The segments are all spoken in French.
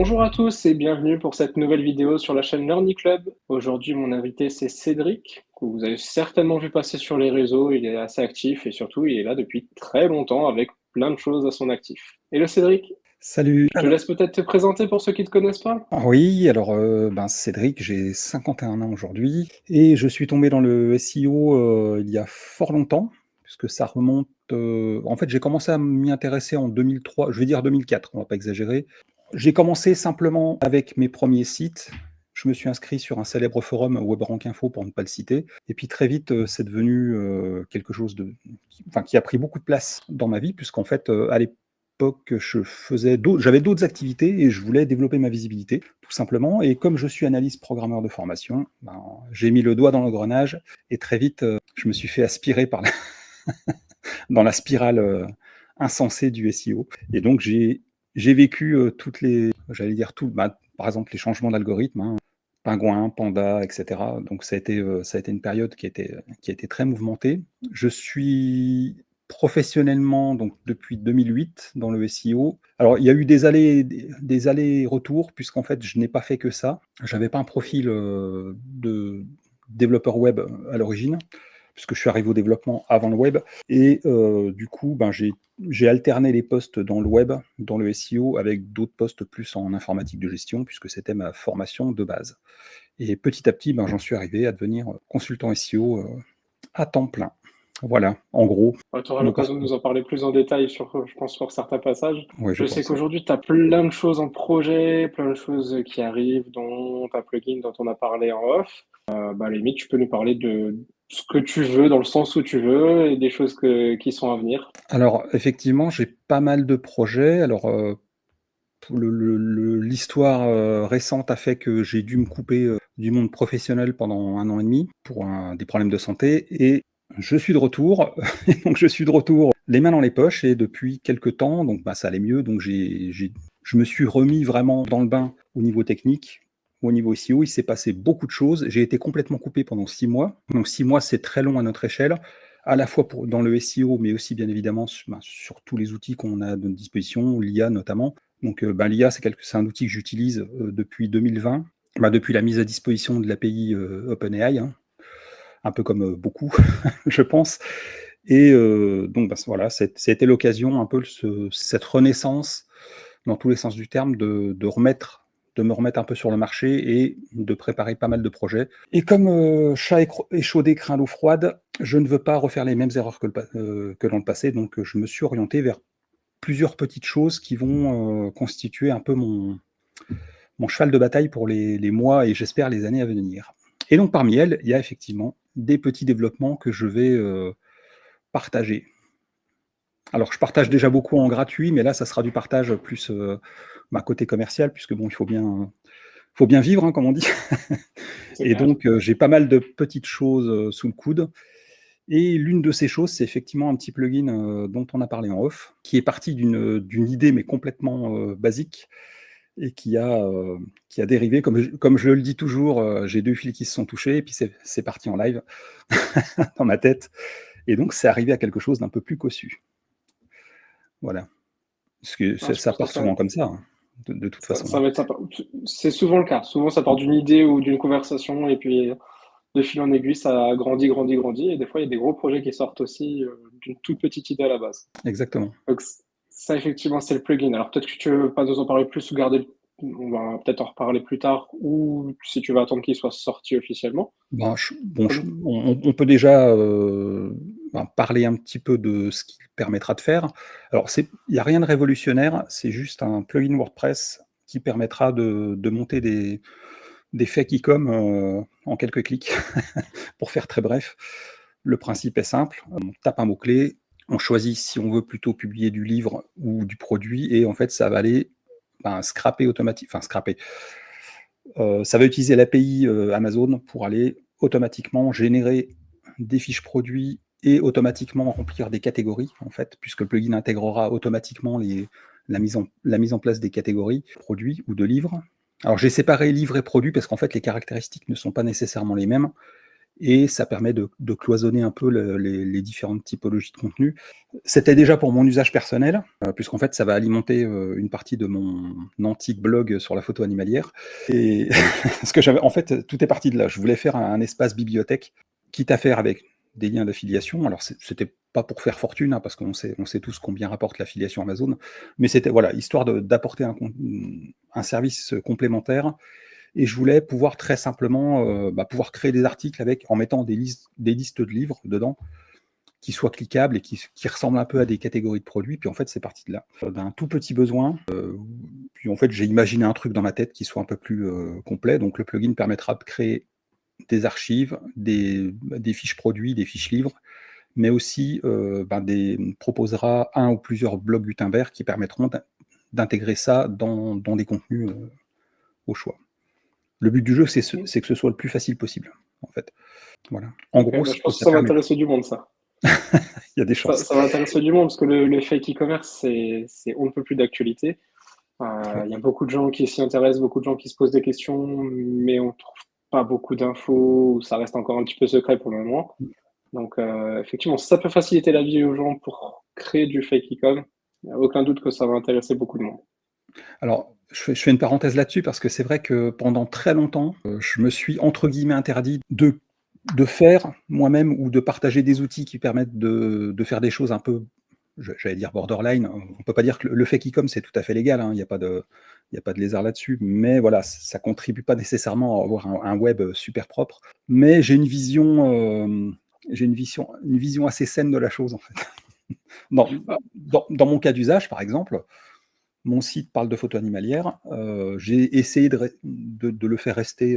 Bonjour à tous et bienvenue pour cette nouvelle vidéo sur la chaîne Learning Club. Aujourd'hui, mon invité, c'est Cédric, que vous avez certainement vu passer sur les réseaux. Il est assez actif et surtout, il est là depuis très longtemps avec plein de choses à son actif. Hello Cédric, Salut. je te laisse peut-être te présenter pour ceux qui ne te connaissent pas. Oui, alors Cédric, j'ai 51 ans aujourd'hui et je suis tombé dans le SEO il y a fort longtemps, puisque ça remonte. En fait, j'ai commencé à m'y intéresser en 2003, je vais dire 2004, on va pas exagérer. J'ai commencé simplement avec mes premiers sites. Je me suis inscrit sur un célèbre forum WebRankInfo pour ne pas le citer. Et puis très vite, c'est devenu quelque chose qui a pris beaucoup de place dans ma vie, puisqu'en fait, à l'époque, j'avais d'autres activités et je voulais développer ma visibilité, tout simplement. Et comme je suis analyste programmeur de formation, j'ai mis le doigt dans l'engrenage et très vite, je me suis fait aspirer dans la spirale insensée du SEO. Et donc, j'ai vécu toutes les, j'allais dire tout, par exemple, les changements d'algorithme, Pingouin, Panda, etc. Donc ça a été une période qui a été très mouvementée. Je suis professionnellement donc depuis 2008 dans le SEO. Alors il y a eu des allers-retours puisqu'en fait je n'ai pas fait que ça. J'avais pas un profil de développeur web à l'origine puisque je suis arrivé au développement avant le web. Et du coup, j'ai alterné les postes dans le web, dans le SEO, avec d'autres postes plus en informatique de gestion, puisque c'était ma formation de base. Et petit à petit, j'en suis arrivé à devenir consultant SEO à temps plein. Voilà, en gros, Tu auras mon l'occasion de parcours. nous en parler plus en détail sur, je pense, sur certains passages. Oui, je Je sais pense. qu'aujourd'hui, tu as plein de choses en projet, plein de choses qui arrivent, dont ta plugin dont on a parlé en off. À la limite, tu peux nous parler de ce que tu veux, dans le sens où tu veux, et des choses qui sont à venir. Alors, effectivement, j'ai pas mal de projets. Alors, l'histoire récente a fait que j'ai dû me couper du monde professionnel pendant 1 an et demi pour des problèmes de santé. Et je suis de retour. Donc, je suis de retour les mains dans les poches. Et depuis quelques temps, donc, ça allait mieux. Donc, je me suis remis vraiment dans le bain au niveau technique. Au niveau SEO, il s'est passé beaucoup de choses. J'ai été complètement coupé pendant 6 mois. Donc 6 mois, c'est très long à notre échelle, à la fois dans le SEO, mais aussi bien évidemment sur tous les outils qu'on a à notre disposition, l'IA notamment. Donc l'IA, c'est un outil que j'utilise depuis 2020, depuis la mise à disposition de l'API OpenAI, un peu comme beaucoup, je pense. Et donc voilà, c'était l'occasion un peu cette renaissance dans tous les sens du terme, de me remettre un peu sur le marché et de préparer pas mal de projets. Et comme chat échaudé craint l'eau froide, je ne veux pas refaire les mêmes erreurs que dans le passé, donc je me suis orienté vers plusieurs petites choses qui vont constituer un peu mon cheval de bataille pour les mois et j'espère les années à venir. Et donc parmi elles, il y a effectivement des petits développements que je vais partager. Alors, je partage déjà beaucoup en gratuit, mais là, ça sera du partage plus côté commercial, puisque bon, il faut bien vivre, comme on dit. C'est Et clair. donc, j'ai pas mal de petites choses sous le coude. Et l'une de ces choses, c'est effectivement un petit plugin dont on a parlé en off, qui est parti d'une idée, mais complètement basique, et qui a dérivé, comme je le dis toujours, j'ai deux fils qui se sont touchés, et puis c'est parti en live dans ma tête. Et donc, c'est arrivé à quelque chose d'un peu plus cossu. Voilà. Parce que Ah, je ça pense que part souvent comme ça, de toute ça, façon. ça va être sympa. C'est souvent le cas. Souvent, ça part d'une idée ou d'une conversation, et puis de fil en aiguille, ça grandit, grandit, grandit. Et des fois, il y a des gros projets qui sortent aussi d'une toute petite idée à la base. Exactement. Donc, ça, effectivement, c'est le plugin. Alors, peut-être que tu veux pas nous en parler plus ou garder. On va peut-être en reparler plus tard, ou si tu veux attendre qu'il soit sorti officiellement. Comme- On peut déjà parler un petit peu de ce qu'il permettra de faire. Alors, il n'y a rien de révolutionnaire, c'est juste un plugin WordPress qui permettra de monter des faits e-com en quelques clics, pour faire très bref. Le principe est simple, on tape un mot-clé, on choisit si on veut plutôt publier du livre ou du produit, et en fait, ça va aller scraper automatiquement, enfin scraper. Ça va utiliser l'API Amazon pour aller automatiquement générer des fiches produits et automatiquement remplir des catégories, en fait, puisque le plugin intégrera automatiquement la mise en place des catégories produits ou de livres. Alors j'ai séparé livres et produits parce qu'en fait les caractéristiques ne sont pas nécessairement les mêmes et ça permet de cloisonner un peu les différentes typologies de contenu. C'était déjà pour mon usage personnel, puisqu'en fait, ça va alimenter une partie de mon antique blog sur la photo animalière. Et parce que en fait, tout est parti de là. Je voulais faire un espace bibliothèque, quitte à faire avec des liens d'affiliation. Alors, c'était pas pour faire fortune, hein, parce qu'on sait tous combien rapporte l'affiliation Amazon, mais c'était voilà, histoire d'apporter un service complémentaire. Et je voulais pouvoir très simplement pouvoir créer des articles en mettant des listes de livres dedans qui soient cliquables et qui ressemblent un peu à des catégories de produits. Puis en fait, c'est parti de là. D'un tout petit besoin. Puis en fait, j'ai imaginé un truc dans ma tête qui soit un peu plus complet. Donc le plugin permettra de créer des archives, des fiches produits, des fiches livres, mais aussi proposera un ou plusieurs blocs Gutenberg qui permettront d'intégrer ça dans des contenus au choix. Le but du jeu, c'est que ce soit le plus facile possible, en fait. Voilà. En gros, je pense que ça va intéresser du monde, ça. Il y a des chances. Ça va intéresser du monde parce que le fake e-commerce, on ne peut plus d'actualité. Il y a beaucoup de gens qui s'y intéressent, beaucoup de gens qui se posent des questions, mais on ne trouve pas beaucoup d'infos, ça reste encore un petit peu secret pour le moment. Donc, effectivement, ça peut faciliter la vie aux gens pour créer du fake e-com. Il n'y a aucun doute que ça va intéresser beaucoup de monde. Alors, je fais une parenthèse là-dessus parce que c'est vrai que pendant très longtemps, je me suis entre guillemets interdit de faire moi-même ou de partager des outils qui permettent de faire des choses un peu, j'allais dire borderline. On peut pas dire que le fake e-com c'est tout à fait légal, hein, il n'y a pas de lézard là-dessus, mais voilà, ça contribue pas nécessairement à avoir un web super propre. Mais j'ai une vision assez saine de la chose en fait. Dans mon cas d'usage, par exemple, mon site parle de photo animalière. J'ai essayé de le faire rester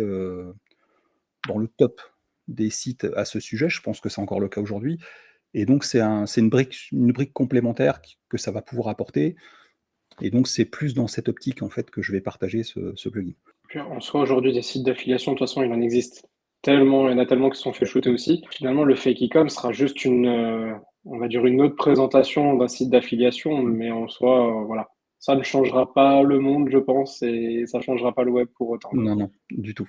dans le top des sites à ce sujet. Je pense que c'est encore le cas aujourd'hui. Et donc, c'est une brique complémentaire que ça va pouvoir apporter. Et donc, c'est plus dans cette optique en fait que je vais partager ce plugin. En soi, aujourd'hui, des sites d'affiliation, de toute façon, il en existe tellement, il y en a tellement qui se sont fait shooter aussi. Finalement, le fake e-com sera juste on va dire une autre présentation d'un site d'affiliation, mais en soi, voilà. Ça ne changera pas le monde, je pense, et ça ne changera pas le web pour autant. Non, du tout.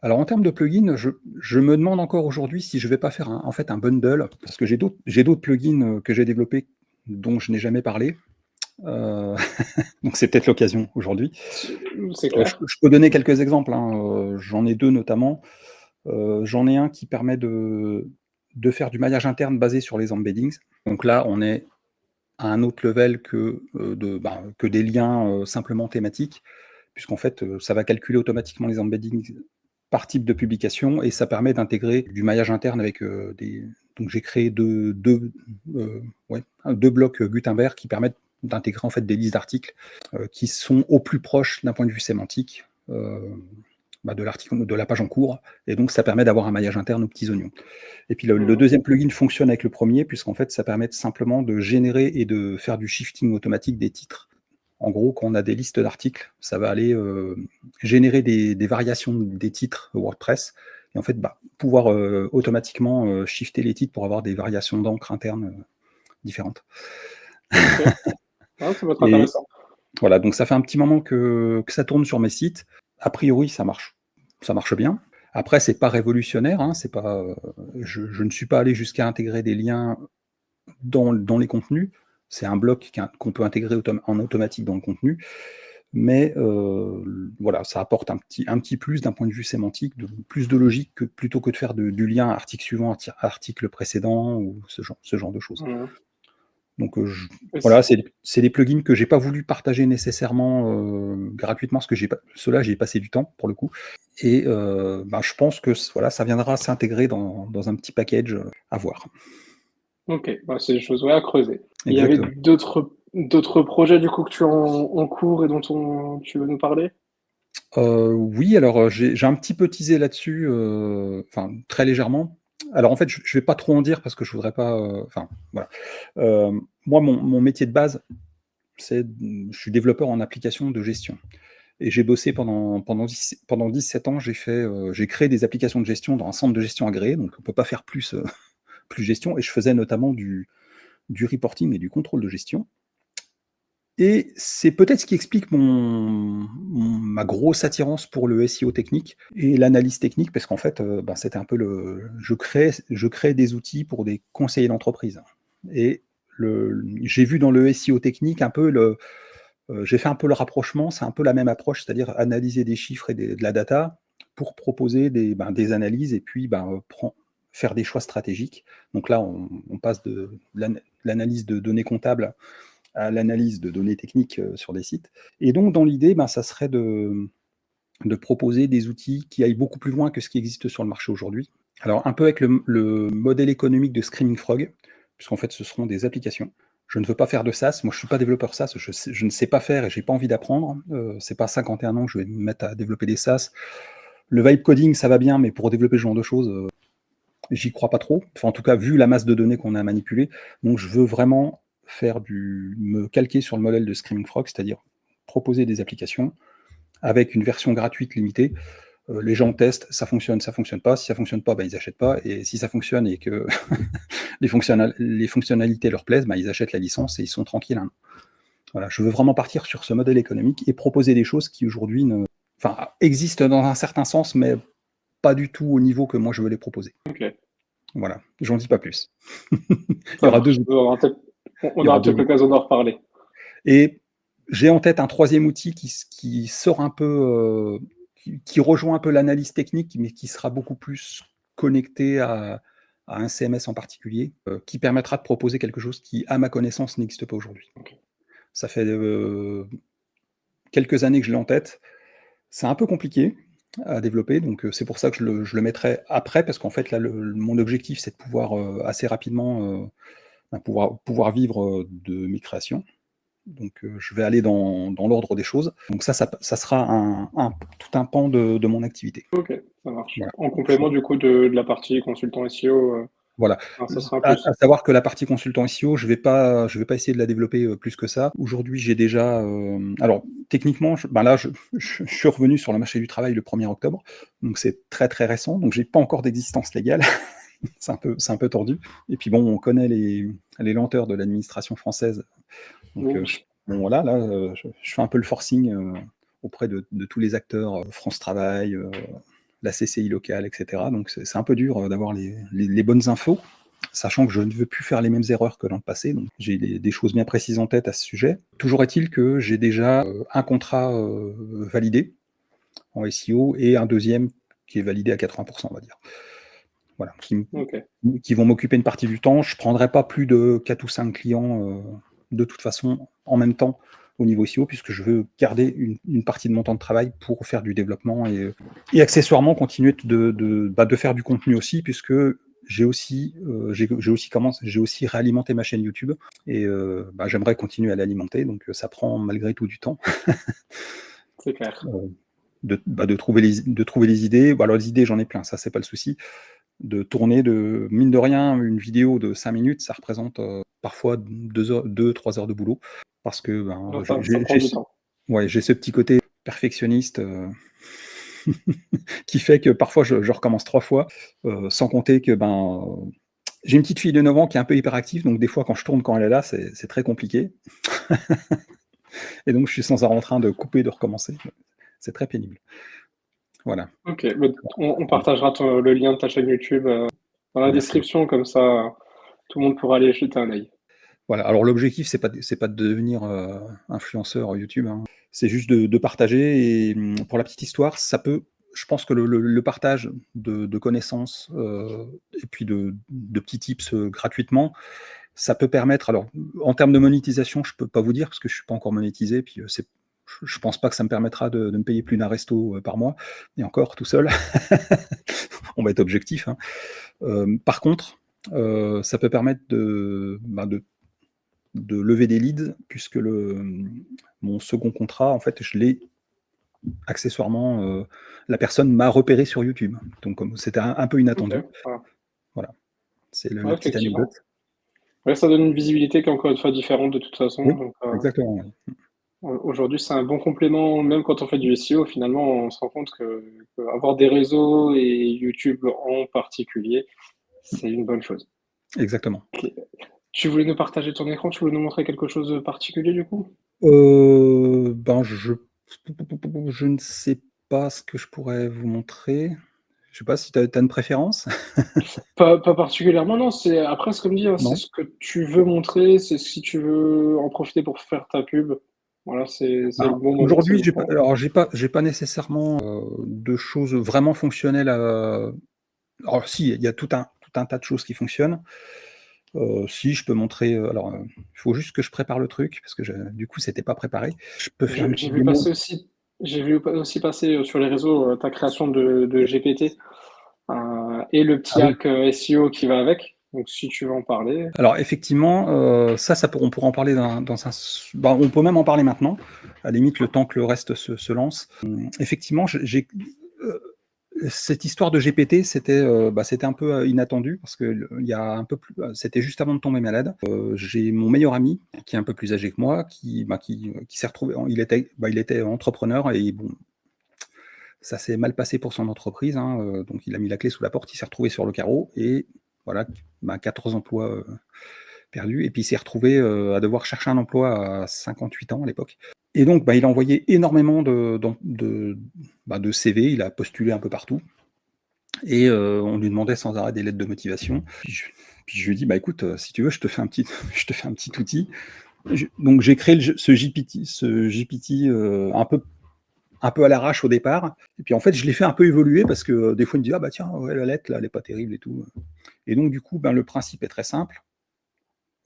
Alors en termes de plugins, je me demande encore aujourd'hui si je ne vais pas faire en fait un bundle, parce que j'ai d'autres plugins que j'ai développés dont je n'ai jamais parlé. Donc c'est peut-être l'occasion aujourd'hui. C'est clair. Je peux donner quelques exemples, hein. J'en ai deux notamment. J'en ai un qui permet de faire du maillage interne basé sur les embeddings. Donc là, on est à un autre level que des liens simplement thématiques, puisqu'en fait, ça va calculer automatiquement les embeddings par type de publication et ça permet d'intégrer du maillage interne avec Donc j'ai créé deux blocs Gutenberg qui permettent d'intégrer en fait des listes d'articles qui sont au plus proches d'un point de vue sémantique de l'article, de la page en cours, et donc ça permet d'avoir un maillage interne aux petits oignons. Et puis le deuxième plugin fonctionne avec le premier, puisqu'en fait ça permet simplement de générer et de faire du shifting automatique des titres. En gros, quand on a des listes d'articles, ça va aller générer des variations des titres WordPress, et en fait pouvoir automatiquement shifter les titres pour avoir des variations d'encre internes différentes. Okay. Ah, ça va être intéressant. Voilà, donc ça fait un petit moment que ça tourne sur mes sites. A priori, ça marche bien. Après, c'est pas révolutionnaire, hein, c'est pas, je ne suis pas allé jusqu'à intégrer des liens dans les contenus. C'est un bloc qu'on peut intégrer en automatique dans le contenu, mais voilà, ça apporte un petit plus d'un point de vue sémantique, plus de logique plutôt que de faire du lien article suivant, article précédent ou ce genre de choses. Donc voilà, c'est des plugins que j'ai pas voulu partager nécessairement gratuitement, parce que ceux-là, j'ai passé du temps pour le coup. Et je pense que voilà, ça viendra s'intégrer dans un petit package à voir. Ok, c'est des choses à creuser. Exactement. Il y avait d'autres projets du coup que tu as en cours et dont tu veux nous parler? Oui, alors j'ai un petit peu teasé là-dessus, très légèrement. Alors en fait, je vais pas trop en dire parce que je voudrais pas. Voilà. Moi, mon métier de base, je suis développeur en applications de gestion. Et j'ai bossé pendant 17 ans, j'ai créé des applications de gestion dans un centre de gestion agréé, donc on ne peut pas faire plus gestion, et je faisais notamment du reporting et du contrôle de gestion. Et c'est peut-être ce qui explique ma grosse attirance pour le SEO technique et l'analyse technique, parce qu'en fait, c'était un peu je crée des outils pour des conseillers d'entreprise. Et j'ai vu dans le SEO technique un peu j'ai fait un peu le rapprochement, c'est un peu la même approche, c'est-à-dire analyser des chiffres et de la data pour proposer des analyses et puis faire des choix stratégiques. Donc là, on passe de l'analyse de données comptables à l'analyse de données techniques sur des sites. Et donc, dans l'idée, ça serait de proposer des outils qui aillent beaucoup plus loin que ce qui existe sur le marché aujourd'hui. Alors, un peu avec le modèle économique de Screaming Frog, puisqu'en fait, ce seront des applications. Je ne veux pas faire de SaaS. Moi, je ne suis pas développeur SaaS. Je ne sais pas faire et je n'ai pas envie d'apprendre. C'est pas 51 ans que je vais me mettre à développer des SaaS. Le vibe coding, ça va bien, mais pour développer ce genre de choses, j'y crois pas trop. Enfin, en tout cas, vu la masse de données qu'on a manipulée. Donc, je veux vraiment me calquer sur le modèle de Screaming Frog, c'est-à-dire proposer des applications avec une version gratuite limitée. Les gens testent, ça fonctionne pas. Si ça fonctionne pas, ils achètent pas. Et si ça fonctionne et que les fonctionnalités leur plaisent, ils achètent la licence et ils sont tranquilles. Hein. Voilà, je veux vraiment partir sur ce modèle économique et proposer des choses qui aujourd'hui existent dans un certain sens, mais pas du tout au niveau que moi je veux les proposer. Ok, Voilà, j'en dis pas plus. Il y ça aura deux marche. outils. On Il y aura aura deux peut-être l'occasion d'en reparler. Et j'ai en tête un troisième outil qui sort un peu, qui rejoint un peu l'analyse technique, mais qui sera beaucoup plus connecté à un CMS en particulier, qui permettra de proposer quelque chose qui, à ma connaissance, n'existe pas aujourd'hui. Ok. Ça fait quelques années que je l'ai en tête. C'est un peu compliqué à développer, donc c'est pour ça que je le mettrai après, parce qu'en fait, là, mon objectif, c'est de pouvoir assez rapidement pouvoir vivre de mes créations. Donc, je vais aller dans l'ordre des choses. Donc ça sera tout un pan de mon activité. Ok, ça marche. Voilà. En complément du coup de la partie consultant SEO, Voilà. ça sera un À plus. savoir que la partie consultant SEO, je vais pas essayer de la développer plus que ça. Aujourd'hui, j'ai déjà. Alors, techniquement, là, je suis revenu sur le marché du travail le 1er octobre. Donc, c'est très, très récent. Donc, j'ai pas encore d'existence légale. C'est un peu tordu. Et puis, bon, on connaît les lenteurs de l'administration française. Donc, Oui. bon, voilà, là, je fais un peu le forcing auprès de tous les acteurs, France Travail, la CCI locale, etc. Donc, c'est un peu dur d'avoir les bonnes infos, sachant que je ne veux plus faire les mêmes erreurs que dans le passé. Donc, j'ai des choses bien précises en tête à ce sujet. Toujours est-il que j'ai déjà un contrat validé en SEO et un deuxième qui est validé à 80%, on va dire. Voilà, Ok. qui vont m'occuper une partie du temps. Je ne prendrai pas plus de 4 ou 5 clients de toute façon en même temps au niveau SEO, puisque je veux garder une partie de mon temps de travail pour faire du développement et accessoirement continuer de faire du contenu aussi, puisque j'ai aussi réalimenté ma chaîne YouTube et j'aimerais continuer à l'alimenter, donc ça prend malgré tout du temps. C'est clair. De trouver les idées. Alors les idées, j'en ai plein, ça c'est pas le souci. De tourner mine de rien, une vidéo de 5 minutes, ça représente parfois 2-3 heures de boulot. Parce que Alors, ça prend du temps. j'ai ce petit côté perfectionniste qui fait que parfois je recommence 3 fois, sans compter que j'ai une petite fille de 9 ans qui est un peu hyperactive, donc des fois quand je tourne quand elle est là, c'est très compliqué. Et donc je suis sans arrêt en train de couper, de recommencer. C'est très pénible. Voilà. Ok, mais on partagera le lien de ta chaîne YouTube dans la Merci beaucoup. description, comme ça tout le monde pourra aller jeter un œil. Voilà. Alors l'objectif, c'est pas de devenir influenceur YouTube, hein. C'est juste de partager. Et pour la petite histoire, je pense que le partage de connaissances et puis de petits tips gratuitement, ça peut permettre. Alors, en termes de monétisation, je peux pas vous dire parce que je suis pas encore monétisé. Puis je pense pas que ça me permettra de me payer plus d'un resto par mois. Et encore, tout seul, on va être objectif. Hein. Par contre, ça peut permettre de lever des leads, puisque mon second contrat, en fait, je l'ai accessoirement, la personne m'a repéré sur YouTube. Donc, comme c'était un peu Ok, inattendu. voilà. Voilà, c'est Ouais, la petite anecdote. effectivement. Ouais, ça donne une visibilité qui est encore une fois différente de toute façon. Oui, Donc, exactement. Oui. aujourd'hui, c'est un bon complément. Même quand on fait du SEO, finalement, on se rend compte que avoir des réseaux et YouTube en particulier, c'est une bonne chose. Exactement. Ok. Tu voulais nous partager ton écran, tu voulais nous montrer quelque chose de particulier du coup? Ben, je ne sais pas ce que je pourrais vous montrer. Je sais pas si tu as une préférence? Pas particulièrement, non, c'est après c'est comme dit, hein, c'est Non? ce que tu veux montrer, c'est si tu veux en profiter pour faire ta pub, voilà, c'est le Ben, bon moment, c'est aujourd'hui, le bon j'ai pas nécessairement, de choses vraiment fonctionnelles à alors si, il y a tout un tas de choses qui fonctionnent. Si je peux montrer, il faut juste que je prépare le truc parce que je du coup, c'était pas préparé. Je peux faire une j'ai petite vu démo. passer aussi j'ai vu pa aussi passer, sur les réseaux, ta création de GPT, et le Ah petit oui. hack, SEO qui va avec, donc si tu veux en parler. Alors effectivement, ça on pourra en parler dans un s bah, on peut même en parler maintenant, à la limite le temps que le reste se lance. Effectivement, heu, cette histoire de GPT, c'était un peu, inattendu parce que il y a un peu plus c'était juste avant de tomber malade. J'ai mon meilleur ami qui est un peu plus âgé que moi qui s'est retrouvé il était entrepreneur et bon, ça s'est mal passé pour son entreprise, hein, donc il a mis la clé sous la porte, il s'est retrouvé sur le carreau et voilà, 14 emplois, perdus et puis il s'est retrouvé, à devoir chercher un emploi à 58 ans à l'époque et donc il a envoyé énormément de CV, il a postulé un peu partout et on lui demandait sans arrêt des lettres de motivation. Puis je lui ai dit: «Bah, écoute, si tu veux, je te fais un petit je te fais un petit outil». Donc j'ai créé ce GPT, un peu à l'arrache au départ et puis en fait, je l'ai fait un peu évoluer parce que, des fois, il me dit: «Ah bah tiens, ouais, la lettre là, elle est pas terrible et tout». Et donc du coup, le principe est très simple.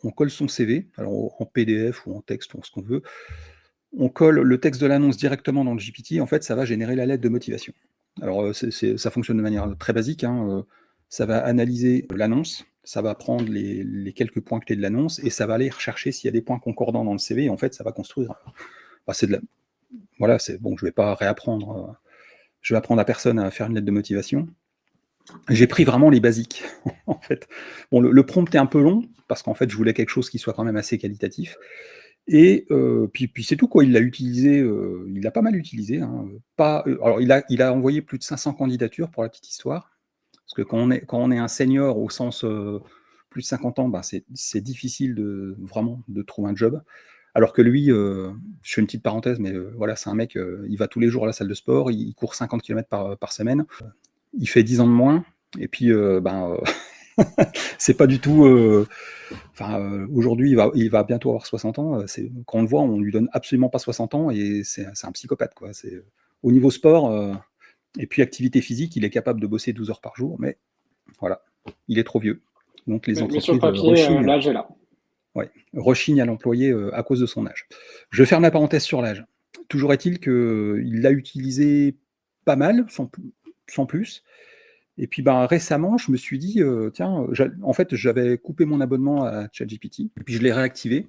On colle son CV, alors en PDF ou en texte ou ce qu'on veut. On colle le texte de l'annonce directement dans le GPT. En fait, ça va générer la lettre de motivation. Alors, ça fonctionne de manière très basique, hein, ça va analyser l'annonce, ça va prendre les quelques points clés de l'annonce et ça va aller rechercher s'il y a des points concordants dans le CV et en fait, ça va construire, c'est de la voilà, c'est bon, je vais pas réapprendre, je vais apprendre à personne à faire une lettre de motivation. J'ai pris vraiment les basiques, en fait. Bon, le prompt est un peu long, parce qu'en fait, je voulais quelque chose qui soit quand même assez qualitatif et puis c'est tout, quoi. Il l'a utilisé, il l'a pas mal utilisé, hein, pas, alors il a envoyé plus de 500 candidatures pour la petite histoire, parce que quand on est un senior au sens, plus de 50 ans, c'est difficile vraiment de trouver un job. Alors que lui, je fais une petite parenthèse, mais voilà, c'est un mec, il va tous les jours à la salle de sport, il court 50 kilomètres par semaine. Il fait 10 ans de moins et puis, c'est pas du tout, aujourd'hui, il va bientôt avoir 60 ans, quand on le voit, on lui donne absolument pas 60 ans et c'est un psychopathe, quoi. Au niveau sport, et puis activité physique, il est capable de bosser 12 heures par jour, mais voilà, il est trop vieux. Donc les Mais sur le entreprises, papier, l'âge est là. rechignent à l'employer, à cause de son âge. Je ferme la parenthèse sur l'âge. Toujours est-il qu'il l'a utilisé pas mal, sans plus. Et puis récemment, je me suis dit, tiens, en fait, j'avais coupé mon abonnement à ChatGPT, et puis je l'ai réactivé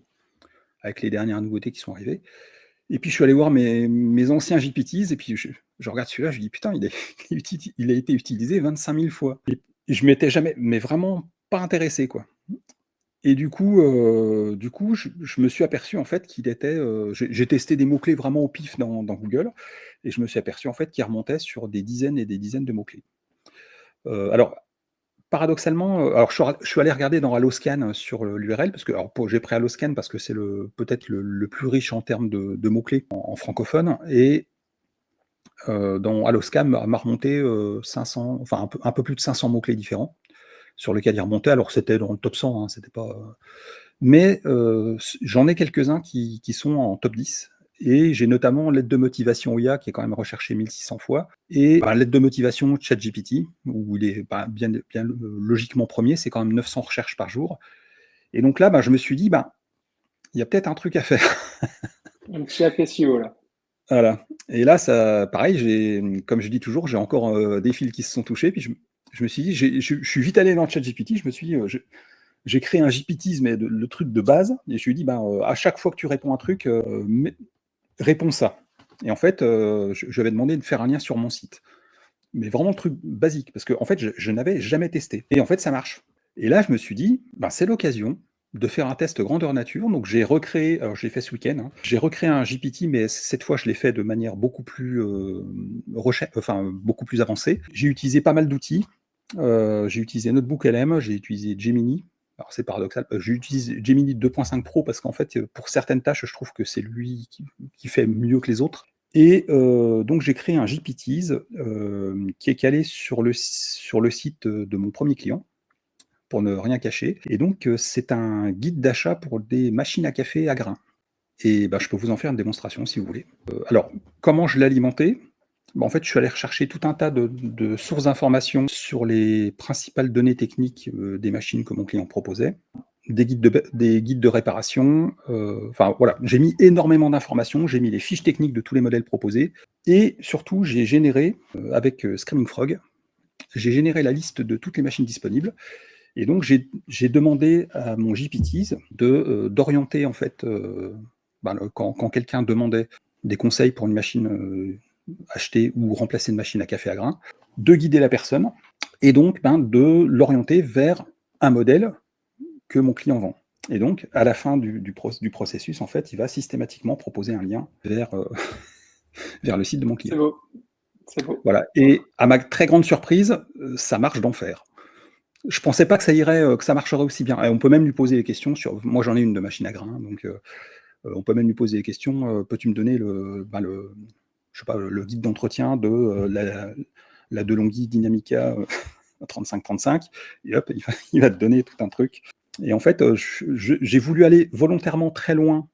avec les dernières nouveautés qui sont arrivées. Et puis je suis allé voir mes anciens GPTs, et puis je regarde celui-là, je dis, putain, il a été utilisé 25 000 fois. Et je m'étais jamais, mais vraiment pas intéressé, quoi. Et du coup, je me suis aperçu en fait qu'il était. J'ai testé des mots-clés vraiment au pif dans Google, et je me suis aperçu en fait qu'il remontait sur des dizaines et des dizaines de mots-clés. Alors, paradoxalement, alors je suis allé regarder dans Alloscan sur l'URL parce que alors j'ai pris Alloscan parce que c'est peut-être le plus riche en termes de mots-clés en francophone et dans Alloscan m'a remonté, 500, enfin un peu plus de 500 mots-clés différents sur lesquels il remontait. Alors c'était dans le top 100, hein, c'était pas, mais j'en ai quelques-uns qui sont en top 10 et j'ai notamment l'aide de motivation IA qui est quand même recherchée 1600 fois et l'aide de motivation ChatGPT où il est, bien logiquement premier, c'est quand même 900 recherches par jour et donc là, je me suis dit: il y a peut-être un truc à faire». Un petit hack SEO là. Voilà et là, ça pareil, comme je dis toujours, j'ai encore, des fils qui se sont touchés puis je me suis dit je suis vite allé dans ChatGPT, je me suis dit, j'ai créé un GPTs, mais le truc de base, et je lui ai dit, à chaque fois que tu réponds un truc, réponds ça. Et en fait, je lui avais demandé de faire un lien sur mon site. Mais vraiment le truc basique, parce que en fait, je n'avais jamais testé. Et en fait, ça marche. Et là, je me suis dit, c'est l'occasion de faire un test grandeur nature. Donc, j'ai recréé, alors je l'ai fait ce week-end, hein, j'ai recréé un GPT, mais cette fois, je l'ai fait de manière beaucoup plus, beaucoup plus avancée. J'ai utilisé pas mal d'outils. J'ai utilisé Notebook LM, j'ai utilisé Gemini. Alors c'est paradoxal, j'utilise Gemini 2.5 Pro parce qu'en fait, pour certaines tâches, je trouve que c'est lui qui fait mieux que les autres. Et donc j'ai créé un GPTs, qui est calé sur le site, de mon premier client, pour ne rien cacher. Et donc c'est un guide d'achat pour des machines à café à grains. Et bah, je peux vous en faire une démonstration si vous voulez. Alors, comment je l'ai alimenté? Bah, en fait, je suis allé rechercher tout un tas de sources d'informations sur les principales données techniques des machines que mon client proposait, des guides de réparation. Enfin voilà, j'ai mis énormément d'informations, j'ai mis les fiches techniques de tous les modèles proposés, et surtout, j'ai généré, avec Screaming Frog, j'ai généré la liste de toutes les machines disponibles. Et donc, j'ai demandé à mon GPTs d'orienter en fait quand quelqu'un demandait des conseils pour une machine acheter ou remplacer une machine à café à grains, de guider la personne et donc de l'orienter vers un modèle que mon client vend. Et donc, à la fin du processus, en fait, il va systématiquement proposer un lien vers le site de mon C'est client. beau, c'est beau. Voilà. Et à ma très grande surprise, ça marche d'enfer. Je pensais pas que ça irait, que ça marcherait aussi bien. Et on peut même lui poser des questions sur. Moi, j'en ai une de machine à grains, donc on peut même lui poser des questions. Peux-tu me donner je sais pas, le guide d'entretien de la DeLonghi Dynamica 3535, et hop, il va te donner tout un truc. Et en fait, j'ai voulu aller volontairement très loin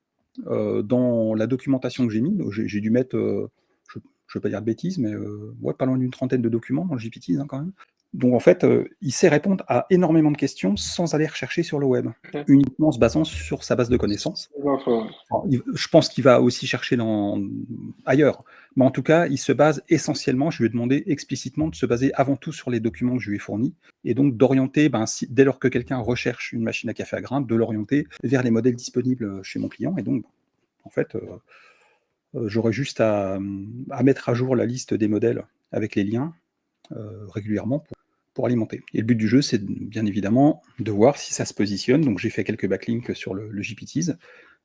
dans la documentation que j'ai mis. J'ai dû mettre, je ne veux pas dire de bêtises, mais ouais, pas loin d'une trentaine de documents dans le GPTs quand même. Donc en fait, il sait répondre à énormément de questions sans aller rechercher sur le web, Ok. uniquement en se basant sur sa base de connaissances. Enfin, Alors, je pense qu'il va aussi chercher ailleurs, mais en tout cas, il se base essentiellement, je lui ai demandé explicitement de se baser avant tout sur les documents que je lui ai fournis, et donc d'orienter, dès lors que quelqu'un recherche une machine à café à grains, de l'orienter vers les modèles disponibles chez mon client. Et donc, en fait, j'aurais juste à mettre à jour la liste des modèles avec les liens régulièrement pour alimenter. Et le but du jeu, c'est bien évidemment de voir si ça se positionne. Donc j'ai fait quelques backlinks sur le GPTs,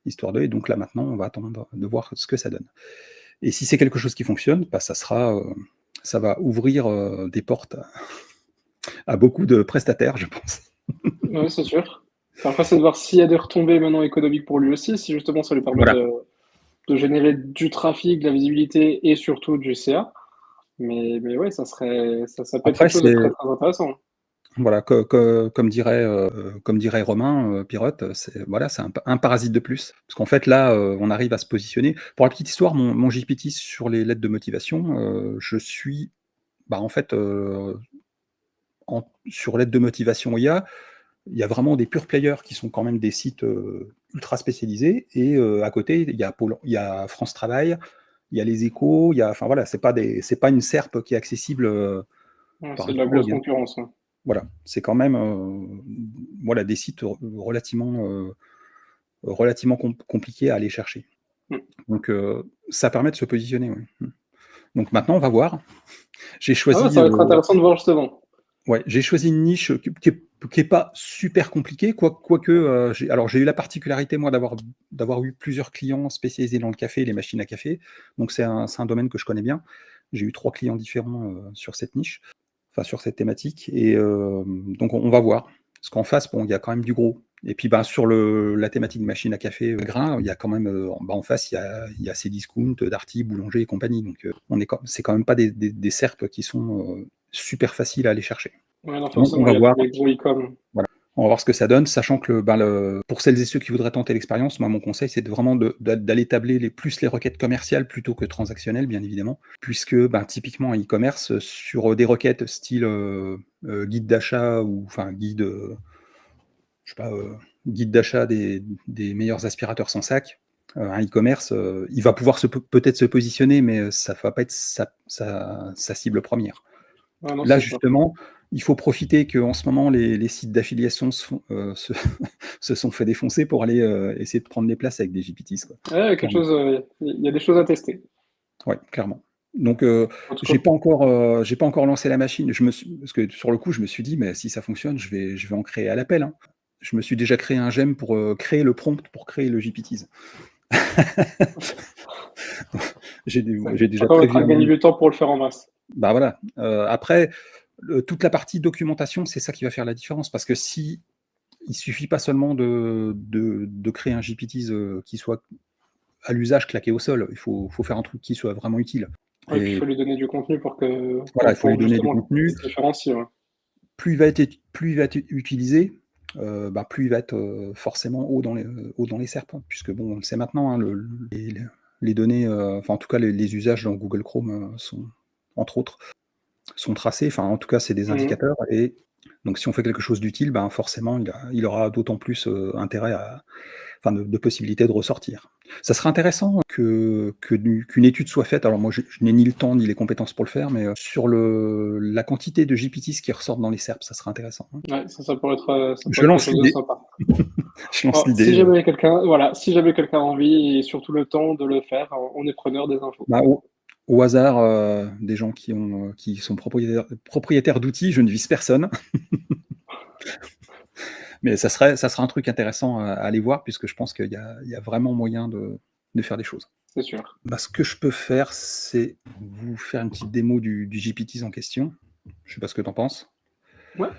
histoire de. Et donc là maintenant, on va attendre de voir ce que ça donne. Et si c'est quelque chose qui fonctionne, ça va ouvrir des portes à beaucoup de prestataires, je pense. ouais, c'est sûr. Après, c'est de voir s'il y a des retombées maintenant économiques pour lui aussi, si justement ça lui permet Voilà. de générer du trafic, de la visibilité et surtout du CA. Mais ouais, ça peut être Après, quelque chose de très c'est très intéressant. voilà, comme dirait Romain Pirotte, c'est voilà, c'est un parasite de plus. Parce qu'en fait, là, on arrive à se positionner. Pour la petite histoire, mon GPT sur les lettres de motivation, je suis, en fait, sur lettres de motivation il y a vraiment des pure players qui sont quand même des sites ultra spécialisés. Et à côté, il y a France Travail, il y a les Échos, enfin voilà, c'est pas une SERP qui est accessible Ouais, par c'est un de la grosse catalogue, hein. concurrence, hein. Voilà, c'est quand même voilà, des sites relativement compliqués à aller chercher. Mm. Donc ça permet de se positionner. Ouais. Donc maintenant, on va voir. J'ai Ah ouais, choisi, ça va être intéressant de voir justement. ouais, j'ai choisi une niche qui est pas super compliquée, quoique j'ai eu la particularité moi d'avoir eu plusieurs clients spécialisés dans le café et les machines à café. Donc c'est un domaine que je connais bien. J'ai eu 3 clients différents sur cette niche, enfin sur cette thématique. Et donc on va voir. Parce qu'en face, bon, il y a quand même du gros. Et puis sur la thématique machine à café grain, il y a quand même en face, il y a Cdiscount, Darty, Boulanger et compagnie. Donc c'est quand même pas des SERP qui sont super faciles à aller chercher. Ouais, non, Donc on forcément, va il y a tous voir. les gros e-com. Voilà. On va voir ce que ça donne, sachant que pour celles et ceux qui voudraient tenter l'expérience, moi, mon conseil, c'est vraiment d'aller tabler plus les requêtes commerciales plutôt que transactionnelles, bien évidemment, puisque typiquement en e-commerce, sur des requêtes style guide d'achat ou enfin je sais pas, guide d'achat des meilleurs aspirateurs sans sac, un e-commerce, il va pouvoir peut-être se positionner, mais ça ne va pas être sa cible première. Ouais, non, Là, c'est sûr. justement, il faut profiter qu'en ce moment, les sites d'affiliation se sont fait défoncer pour aller essayer de prendre des places avec des GPTs, quoi. Ouais, quelque Clairement. chose, il y a des choses à tester. Ouais, clairement. Donc, En tout cas, j'ai pas encore lancé la machine. Parce que sur le coup, je me suis dit, mais si ça fonctionne, je vais en créer à l'appel, hein. Je me suis déjà créé un gemme pour créer le prompt pour créer le GPTs. J'ai ça déjà permettra prévu de un gagner nom. du temps pour le faire en masse. Bah voilà. Après, toute la partie documentation, c'est ça qui va faire la différence. Parce que si il suffit pas seulement de créer un GPTs qui soit à l'usage claqué au sol. Il faut faire un truc qui soit vraiment utile. Ouais, puis il Et faut lui donner du contenu voilà, il faut lui pour donner du justement qu'il contenu. se différencie, ouais. Plus il va être utilisé, plus il va être forcément haut dans les SERP, puisque bon, on le sait maintenant, hein, les données, enfin en tout cas les usages dans Google Chrome sont, entre autres, sont tracés. Enfin, en tout cas, c'est des Mmh. indicateurs. Et donc, si on fait quelque chose d'utile, ben forcément, il aura d'autant plus intérêt à, enfin, de possibilités de ressortir. Ça serait intéressant qu'une étude soit faite. Alors moi, je n'ai ni le temps ni les compétences pour le faire, mais sur la quantité de GPTs qui ressortent dans les SERP, ça serait intéressant, hein. Ouais, ça Je pourrait être quelque lance chose de l'idée. sympa. Je lance Oh, si l'idée. jamais quelqu'un, voilà, si jamais quelqu'un a envie et surtout le temps de le faire, on est preneur des infos. Bah, au hasard, des gens qui sont propriétaires d'outils, je ne vise personne. Mais ça serait un truc intéressant à aller voir, puisque je pense il y a vraiment moyen de faire des choses. C'est sûr. Bah, ce que je peux faire, c'est vous faire une petite démo du GPTs en question. Je sais pas ce que tu en penses. Ouais,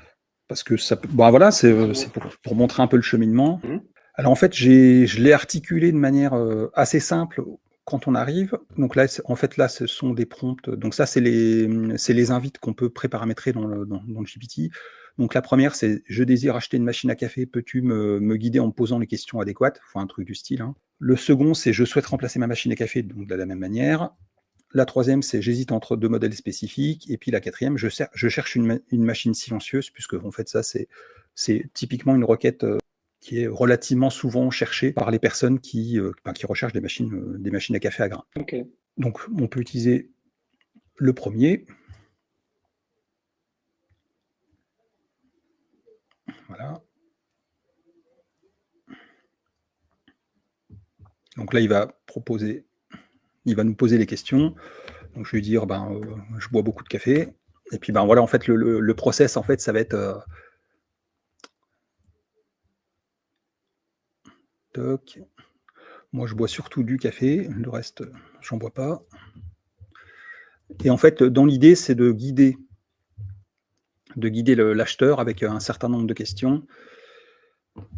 Parce que ça peut, bah voilà, dis-moi. c'est pour montrer un peu le cheminement. Mmh. Alors en fait, je l'ai articulé de manière assez simple quand on arrive. Donc là, en fait, là, ce sont des prompts. Donc ça, c'est les invites qu'on peut préparamétrer dans le GPT. Donc la première, c'est je désire acheter une machine à café, peux-tu me guider en me posant les questions adéquates? Faut un truc du style, hein. Le second, c'est je souhaite remplacer ma machine à café, donc de la même manière. La troisième, c'est j'hésite entre deux modèles spécifiques. Et puis la quatrième, je cherche une machine silencieuse, puisque en fait, ça, c'est typiquement une requête qui est relativement souvent cherchée par les personnes qui recherchent des machines à café à grains. OK. Donc, on peut utiliser le premier. Voilà. Donc là, il va nous poser les questions. Donc, je vais lui dire, je bois beaucoup de café. Et puis, voilà, en fait, le process, en fait, ça va être toc. Moi, je bois surtout du café. Le reste, j'en bois pas. Et en fait, dans l'idée, c'est de guider l'acheteur avec un certain nombre de questions.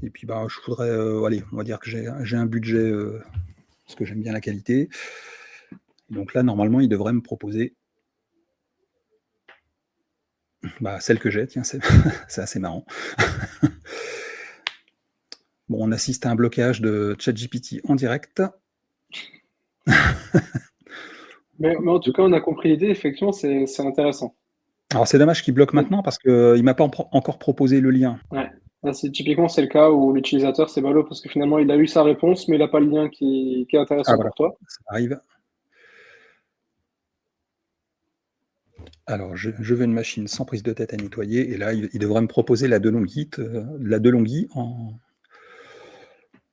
Et puis, je voudrais, allez, on va dire que j'ai un budget, parce que j'aime bien la qualité. Donc là, normalement, il devrait me proposer celle que j'ai. Tiens, c'est c'est assez marrant. Bon, on assiste à un blocage de ChatGPT en direct. Mais en tout cas, on a compris l'idée, effectivement, c'est intéressant. Alors, c'est dommage qu'il bloque Donc, maintenant parce qu'il m'a pas encore proposé le lien. ouais. Là, c'est le cas où l'utilisateur, c'est ballot parce que finalement, il a eu sa réponse, mais il a pas le lien qui est Ah intéressant voilà, pour toi. ça arrive. Alors, je veux une machine sans prise de tête à nettoyer. Et là, il devrait me proposer la DeLonghi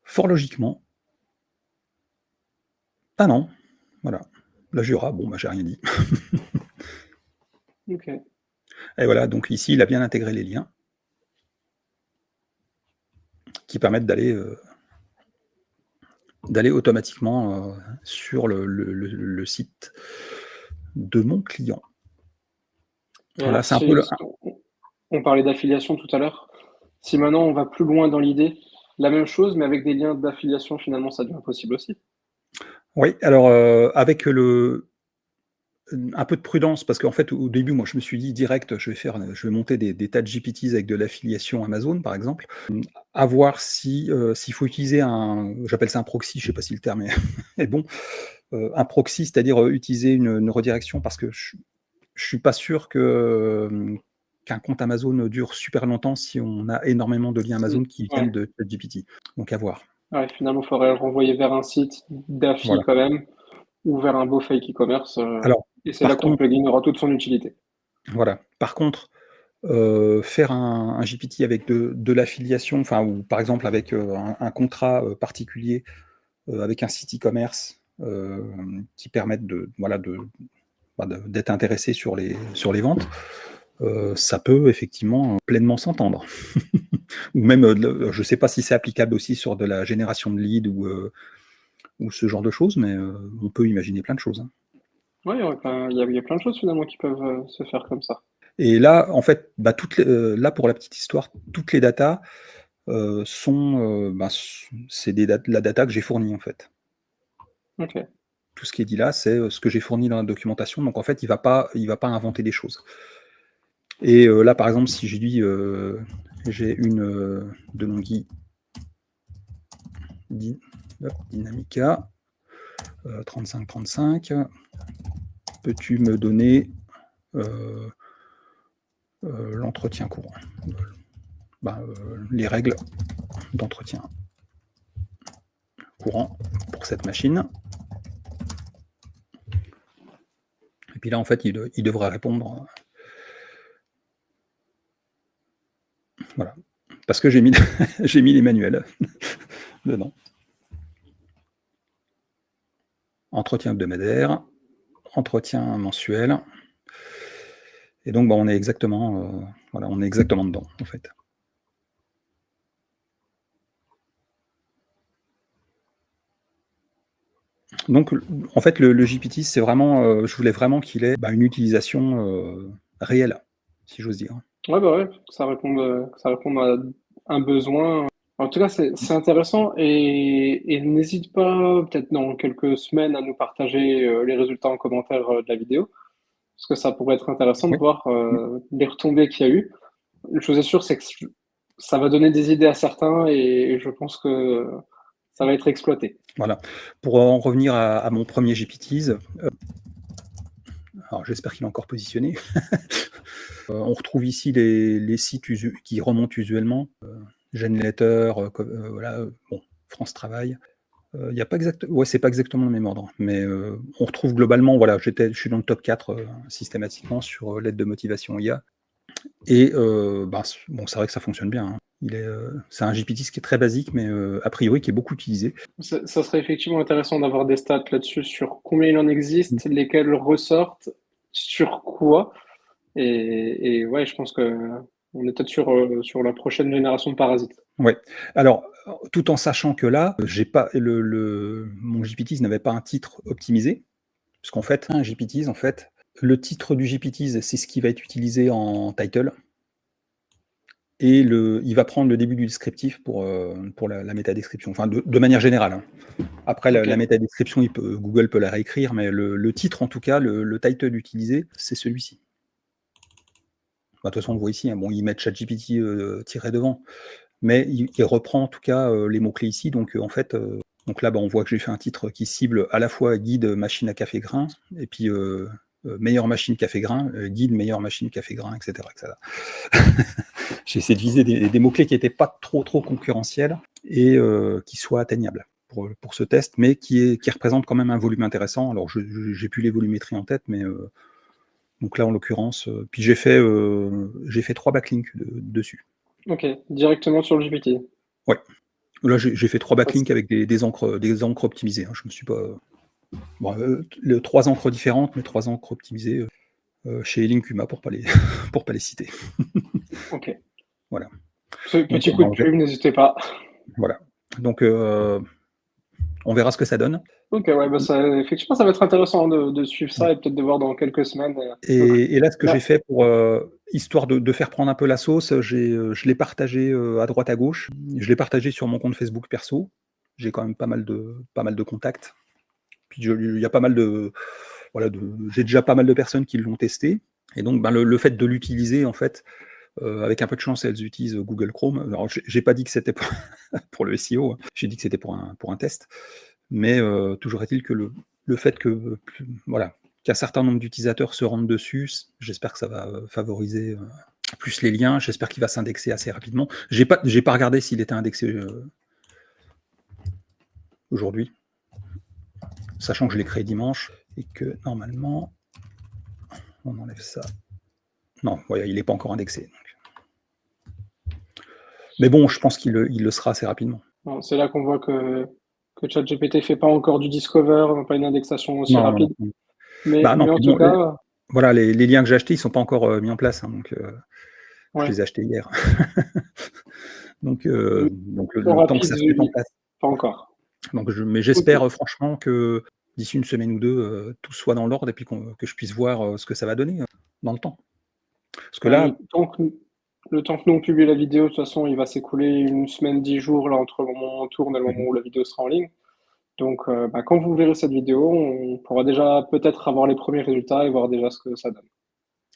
fort logiquement. Ah non, voilà. La Jura, bon, j'ai rien dit. OK. Et voilà, donc ici, il a bien intégré les liens qui permettent d'aller automatiquement sur le site de mon client. Et Voilà, alors, c'est un peu le. on parlait d'affiliation tout à l'heure. Si maintenant on va plus loin dans l'idée, la même chose, mais avec des liens d'affiliation, finalement, ça devient possible aussi. Oui, alors avec un peu de prudence, parce qu'en fait, au début, moi, je me suis dit direct, je vais monter des tas de GPTs avec de l'affiliation Amazon, par exemple. À voir s'il faut utiliser j'appelle ça un proxy, je sais pas si le terme est bon, un proxy, c'est-à-dire utiliser une redirection, parce que je suis pas sûr qu'un compte Amazon dure super longtemps si on a énormément de liens Amazon qui Ouais. viennent de ChatGPT. Donc à voir. Ouais, finalement, il faudrait le renvoyer vers un site d'affi Voilà. quand même, ou vers un beau fake e-commerce, Alors, et c'est là par que ton contre, plugin aura toute son utilité. voilà. Par contre, faire un GPT avec de l'affiliation, enfin, ou par exemple avec un contrat particulier avec un site e-commerce qui permette d'être intéressé sur les ventes, ça peut effectivement pleinement s'entendre. Ou même, je ne sais pas si c'est applicable aussi sur de la génération de leads ou ce genre de choses, mais on peut imaginer plein de choses, hein. Ouais, il y a plein de choses finalement qui peuvent se faire comme ça. Et là, en fait, là pour la petite histoire, toutes les datas, c'est la data que j'ai fournie, en fait. OK. Tout ce qui est dit là, c'est, ce que j'ai fourni dans la documentation, donc en fait, il va pas inventer des choses. Et là, par exemple, si je dis, j'ai une, DeLonghi Dynamica, 3535, peux-tu me donner l'entretien courant? Les règles d'entretien courant pour cette machine. Et puis là, en fait, il devrait répondre. Voilà. Parce que j'ai mis, j'ai mis les manuels dedans. Entretien hebdomadaire, entretien mensuel. Et donc, on est exactement, on est exactement dedans, en fait. Donc, en fait, le GPT, c'est vraiment, je voulais vraiment qu'il ait une utilisation réelle, si j'ose dire. Ouais, bah, ouais, que ça réponde à un besoin. En tout cas, c'est intéressant et n'hésite pas, peut-être dans quelques semaines, à nous partager, les résultats en commentaire, de la vidéo, parce que ça pourrait être intéressant de Oui. voir, les retombées qu'il y a eu. Une chose est sûre, c'est que ça va donner des idées à certains et je pense que ça va être exploité. Voilà. Pour en revenir à mon premier GPTs, alors j'espère qu'il est encore positionné. On retrouve ici les sites qui remontent usuellement. Genletter, voilà, France Travail. Il y a pas c'est pas exactement le même ordre, mais on retrouve globalement, voilà, je suis dans le top 4 systématiquement sur l'aide de motivation IA. Et c'est vrai que ça fonctionne bien, hein. C'est un GPT qui est très basique, mais a priori qui est beaucoup utilisé. Ça serait effectivement intéressant d'avoir des stats là-dessus sur combien il en existe, lesquels ressortent, sur quoi. Et ouais, je pense que on est peut-être sur la prochaine génération de parasites. Ouais. Alors, tout en sachant que là, j'ai pas mon GPTs n'avait pas un titre optimisé, puisqu'en fait, un GPTs, en fait, le titre du GPTs, c'est ce qui va être utilisé en title. Et il va prendre le début du descriptif pour la métadescription, enfin de manière générale, hein. Après, Ok. la métadescription, Google peut la réécrire, mais le titre, en tout cas, le title utilisé, c'est celui-ci. De toute façon, on le voit ici, hein, ils mettent ChatGPT tiré devant, mais il reprend en tout cas les mots-clés ici. Donc, en fait, donc là, on voit que j'ai fait un titre qui cible à la fois guide machine à café grain, et puis meilleure machine café grain, guide meilleure machine café grain, etc. etc. J'ai essayé de viser des mots-clés qui n'étaient pas trop concurrentiels et qui soient atteignables pour ce test, mais qui représentent quand même un volume intéressant. Alors, j'ai plus les volumétries en tête, mais donc là, en l'occurrence, puis j'ai fait 3 backlinks dessus. Ok, directement sur le GPT. Ouais. Là, j'ai fait 3 Ça, backlinks avec des encres optimisées, hein. Je me suis pas. 3 encres différentes, mais 3 encres optimisées chez Linkuma pour pas les, pour pas les citer. Ok. Voilà. Donc, Petit coup de pub, n'hésitez pas. voilà. Donc, on verra ce que ça donne. Ok, ouais, bah effectivement, ça va être intéressant de suivre ça et peut-être de voir dans quelques semaines. Donc Et là, ce que j'ai là, fait pour histoire de faire prendre un peu la sauce, je l'ai partagé à droite à gauche. Je l'ai partagé sur mon compte Facebook perso. J'ai quand même pas mal de contacts. Puis il y a pas mal j'ai déjà pas mal de personnes qui l'ont testé. Et donc, le fait de l'utiliser, en fait, avec un peu de chance, elles utilisent Google Chrome. Alors, j'ai pas dit que c'était pour le SEO, hein. J'ai dit que c'était pour un test. Mais toujours est-il que le fait que, qu'un certain nombre d'utilisateurs se rendent dessus, j'espère que ça va favoriser plus les liens. J'espère qu'il va s'indexer assez rapidement. J'ai pas regardé s'il était indexé aujourd'hui, sachant que je l'ai créé dimanche et que normalement, on enlève ça. Non, il n'est pas encore indexé. Donc. Mais bon, je pense qu'il le sera assez rapidement. c'est là qu'on voit que ChatGPT fait pas encore du discover, pas une indexation aussi Non, non, rapide. non. Mais en Puis tout bon, cas, voilà, les liens que j'ai achetés, ils sont pas encore mis en place, hein, donc je ouais, les ai achetés hier. Donc, trop le temps que rapide, ça se mette en place. pas encore. Donc mais Ok. j'espère franchement que d'ici une semaine ou deux, tout soit dans l'ordre et puis que je puisse voir ce que ça va donner dans le temps. Parce que là, Donc, le temps que nous on publie la vidéo, de toute façon, il va s'écouler une semaine, 10 jours là entre le moment où on tourne et le moment Mhm. où la vidéo sera en ligne. Donc, quand vous verrez cette vidéo, on pourra déjà peut-être avoir les premiers résultats et voir déjà ce que ça donne.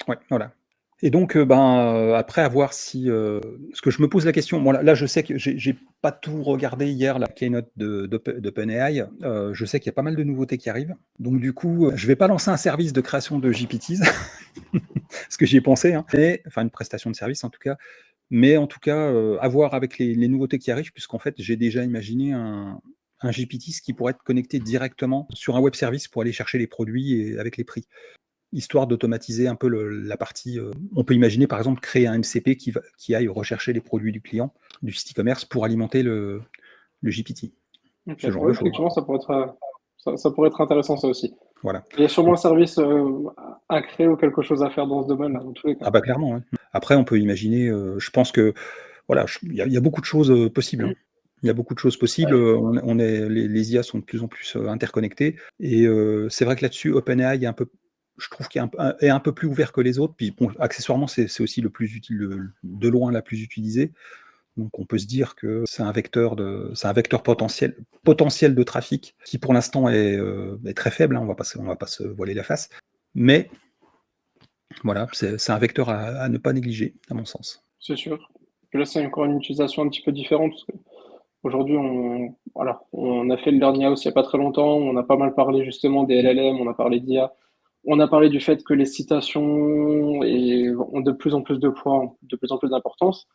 Ouais, voilà. Et donc, après à voir si, parce que je me pose la question, moi là je sais que j'ai pas tout regardé hier, la keynote d'OpenAI, je sais qu'il y a pas mal de nouveautés qui arrivent. Donc du coup, je vais pas lancer un service de création de GPTs, parce que j'y ai pensé, hein, enfin une prestation de service en tout cas. Mais en tout cas, à voir avec les nouveautés qui arrivent, puisqu'en fait, j'ai déjà imaginé un GPT qui pourrait être connecté directement sur un web service pour aller chercher les produits et avec les prix. Histoire d'automatiser un peu la partie. On peut imaginer par exemple créer un MCP qui aille rechercher les produits du client, du site e-commerce pour alimenter le GPT. Ok, Ce genre ouais, de choses. effectivement, ça pourrait être intéressant ça aussi. Voilà. Il y a sûrement un service à créer ou quelque chose à faire dans ce domaine-là, dans tous les cas. Ah bah clairement. Ouais. Après, on peut imaginer. Je pense que voilà, il y a beaucoup de choses possibles. Hein. Il y a beaucoup de choses possibles. Les IA sont de plus en plus interconnectées. Et c'est vrai que là-dessus, OpenAI est un peu, je trouve qu'il est un peu plus ouvert que les autres. Puis bon, accessoirement, c'est aussi le plus utile, de loin la plus utilisée. Donc on peut se dire que c'est un vecteur potentiel de trafic qui pour l'instant est très faible. Hein, on va pas se voiler la face. Mais voilà, c'est un vecteur à ne pas négliger, à mon sens. C'est sûr. Et là, c'est encore une utilisation un petit peu différente parce que aujourd'hui, voilà, on a fait le dernier house il n'y a pas très longtemps. On a pas mal parlé justement des LLM, on a parlé d'IA. On a parlé du fait que les citations ont de plus en plus de poids, ont de plus en plus d'importance.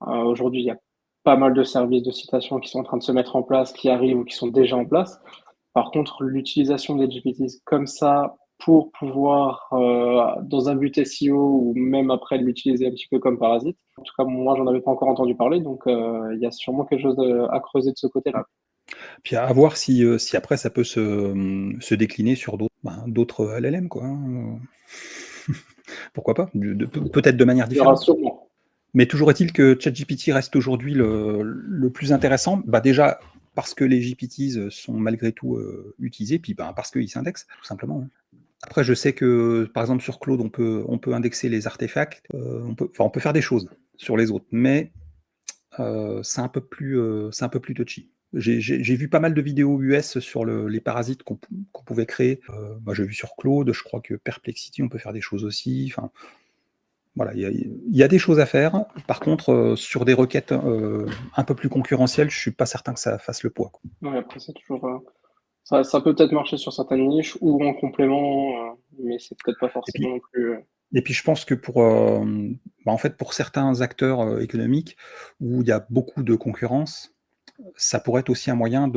Aujourd'hui, il y a pas mal de services de citation qui sont en train de se mettre en place, qui arrivent ou qui sont déjà en place. Par contre, l'utilisation des GPTs comme ça pour pouvoir, dans un but SEO ou même après l'utiliser un petit peu comme parasite, en tout cas, moi, j'en avais pas encore entendu parler, donc il y a sûrement quelque chose à creuser de ce côté-là. Puis à voir si après ça peut se décliner sur d'autres LLM, quoi. Hein. Pourquoi pas? Peut-être de manière Il y aura différente. sûrement. Mais toujours est-il que ChatGPT reste aujourd'hui le plus intéressant. Bah déjà, parce que les GPTs sont malgré tout utilisés, puis parce qu'ils s'indexent, tout simplement. Hein. Après, je sais que, par exemple, sur Claude, on peut indexer les artefacts, on peut faire des choses sur les autres, mais c'est un peu plus touchy. J'ai vu pas mal de vidéos US sur les parasites qu'on pouvait créer. Moi, j'ai vu sur Claude, je crois que Perplexity, on peut faire des choses aussi. Enfin, voilà, il y a des choses à faire. Par contre, sur des requêtes un peu plus concurrentielles, je suis pas certain que ça fasse le poids. Quoi. Ouais, après, c'est toujours. Ça peut peut-être marcher sur certaines niches ou en complément, mais c'est peut-être pas Et forcément puis, non plus. et puis je pense que en fait, pour certains acteurs économiques où il y a beaucoup de concurrence, ça pourrait être aussi un moyen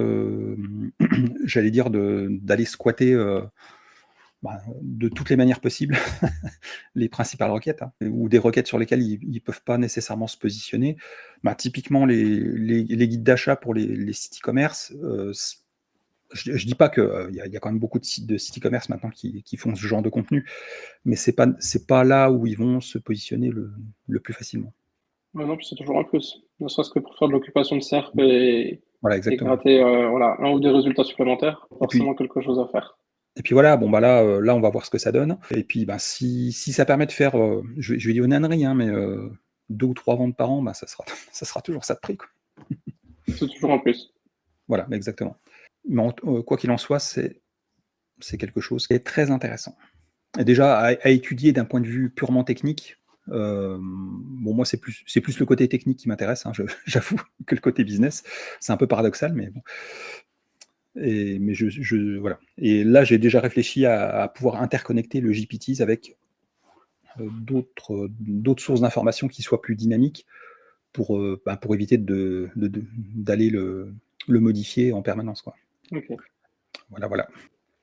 j'allais dire, d'aller squatter de toutes les manières possibles les principales requêtes, hein, ou des requêtes sur lesquelles ils ne peuvent pas nécessairement se positionner. Typiquement, les guides d'achat pour les sites e-commerce, je ne dis pas qu'il y a quand même beaucoup de sites e-commerce maintenant qui font ce genre de contenu, mais c'est pas là où ils vont se positionner le plus facilement. Ouais, non, puis c'est toujours un plus. Ne serait-ce que pour faire de l'occupation de cercle Voilà, et exactement. gratter voilà, un ou des résultats supplémentaires, Et puis, forcément quelque chose à faire. Et puis voilà, bon là on va voir ce que ça donne. Et puis si ça permet de faire, je vais dire une ânerie, hein, mais 2 ou 3 ventes par an, ça sera ça sera toujours ça de prix, quoi. C'est toujours un plus. Voilà, exactement. Mais quoi qu'il en soit, c'est quelque chose qui est très intéressant. Et déjà à étudier d'un point de vue purement technique, bon moi c'est plus le côté technique qui m'intéresse, hein, j'avoue que le côté business. C'est un peu paradoxal, mais bon. Mais voilà. Et là, j'ai déjà réfléchi à pouvoir interconnecter le GPTs avec d'autres sources d'informations qui soient plus dynamiques pour éviter d'aller le modifier en permanence, quoi. Ok. Voilà, voilà.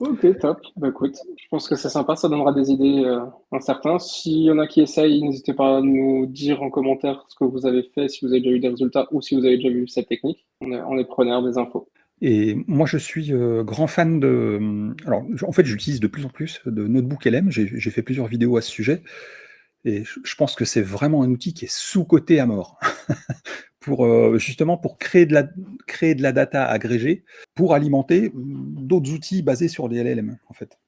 Ok, top. Bah écoute, je pense que c'est sympa, ça donnera des idées à certains. S'il y en a qui essayent, n'hésitez pas à nous dire en commentaire ce que vous avez fait, si vous avez déjà eu des résultats ou si vous avez déjà vu cette technique. On est preneur des infos. Et moi, je suis grand fan de. Alors, en fait, j'utilise de plus en plus de Notebook LM. J'ai fait plusieurs vidéos à ce sujet. Et je pense que c'est vraiment un outil qui est sous-coté à mort. Justement pour créer de la data agrégée pour alimenter d'autres outils basés sur les LLM, en fait.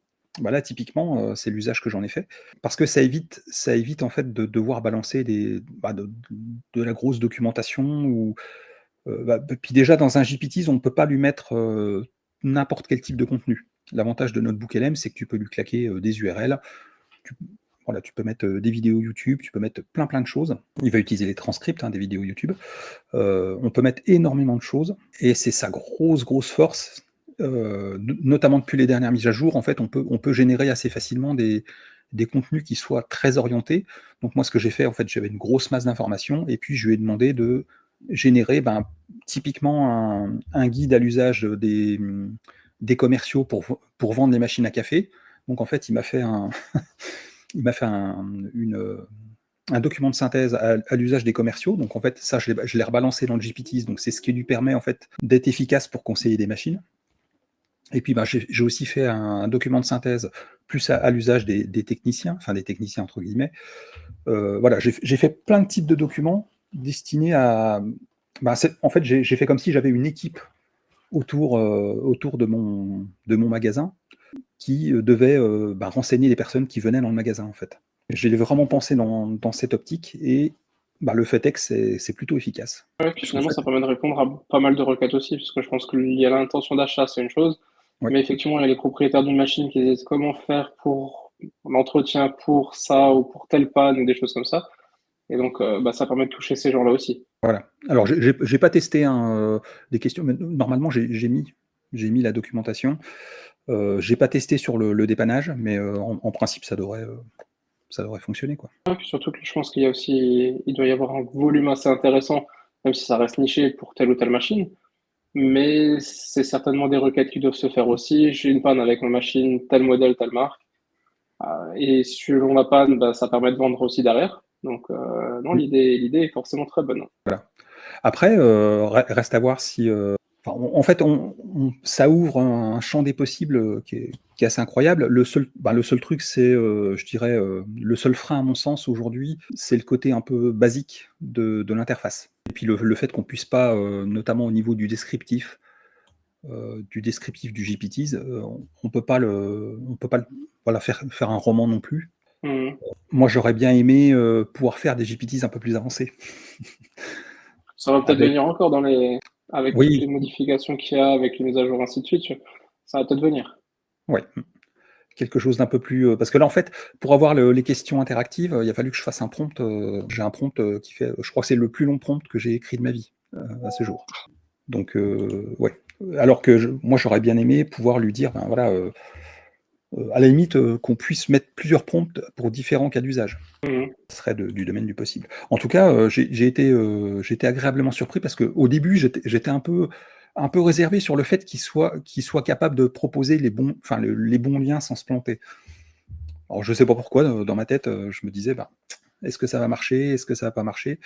Bah là, typiquement, c'est l'usage que j'en ai fait. Parce que ça évite en fait de devoir balancer de la grosse documentation ou, puis déjà dans un GPTs, on ne peut pas lui mettre, n'importe quel type de contenu. L'avantage de NotebookLM, c'est que tu peux lui claquer, des URL. Tu Voilà, tu peux mettre, des vidéos YouTube, tu peux mettre plein de choses. Il va utiliser les transcripts, hein, des vidéos YouTube. On peut mettre énormément de choses et c'est sa grosse force, notamment depuis les dernières mises à jour. En fait, on peut générer assez facilement des contenus qui soient très orientés. Donc moi, ce que j'ai fait, en fait, j'avais une grosse masse d'informations et puis je lui ai demandé de générer, typiquement un guide à l'usage des commerciaux pour vendre des machines à café. Donc en fait, il m'a fait un document de synthèse à l'usage des commerciaux. Donc en fait, ça, je l'ai rebalancé dans le GPTs. Donc c'est ce qui lui permet en fait d'être efficace pour conseiller des machines. Et puis j'ai aussi fait un document de synthèse plus à l'usage des techniciens, enfin des techniciens entre guillemets. Voilà, j'ai fait plein de types de documents destinés à. En fait, j'ai fait comme si j'avais une équipe autour de mon magasin qui devait renseigner les personnes qui venaient dans le magasin en fait. J'ai vraiment pensé dans cette optique et le fait est que c'est plutôt efficace. Ouais, puis Puisqu'en finalement, fait, ça permet de répondre à pas mal de requêtes aussi, parce que je pense qu'il y a l'intention d'achat, c'est une chose, ouais, mais effectivement, il y a les propriétaires d'une machine qui disent comment faire pour l'entretien pour ça ou pour telle panne ou des choses comme ça. Et donc, ça permet de toucher ces gens-là aussi. voilà. Alors j'ai pas testé hein, des questions, mais normalement j'ai mis la documentation. J'ai pas testé sur le dépannage, mais en principe ça devrait fonctionner quoi. Et puis surtout que je pense qu'il y a aussi, il doit y avoir un volume assez intéressant, même si ça reste niché pour telle ou telle machine. Mais c'est certainement des requêtes qui doivent se faire aussi. J'ai une panne avec ma machine, tel modèle, telle marque. Et selon la panne, ça permet de vendre aussi derrière. Donc, non, Mm. l'idée est forcément très bonne. Voilà. Après, reste à voir si. En fait, ça ouvre un champ des possibles qui est assez incroyable. Le seul truc, c'est, je dirais, le seul frein à mon sens aujourd'hui, c'est le côté un peu basique de l'interface. Et puis le fait qu'on puisse pas, notamment au niveau du descriptif du GPTs, on peut pas voilà, faire un roman non plus. Mhm. Moi, j'aurais bien aimé pouvoir faire des GPTs un peu plus avancés. Ça va peut-être Avec, venir encore avec toutes oui, les modifications qu'il y a, avec les mises à jour, ainsi de suite. Ça va peut-être venir. ouais. Quelque chose d'un peu plus. Parce que là, en fait, pour avoir les questions interactives, il a fallu que je fasse un prompt. J'ai un prompt qui fait. Je crois que c'est le plus long prompt que j'ai écrit de ma vie à ce jour. Donc, ouais. Alors que moi, j'aurais bien aimé pouvoir lui dire, voilà, à la limite, qu'on puisse mettre plusieurs prompts pour différents cas d'usage. Mhm. Ce serait du domaine du possible. En tout cas, j'ai été agréablement surpris parce qu'au début, j'étais un peu réservé sur le fait qu'il soit capable de proposer les bons liens sans se planter. Alors, je ne sais pas pourquoi, dans ma tête, je me disais, est-ce que ça va marcher? Est-ce que ça va pas marcher?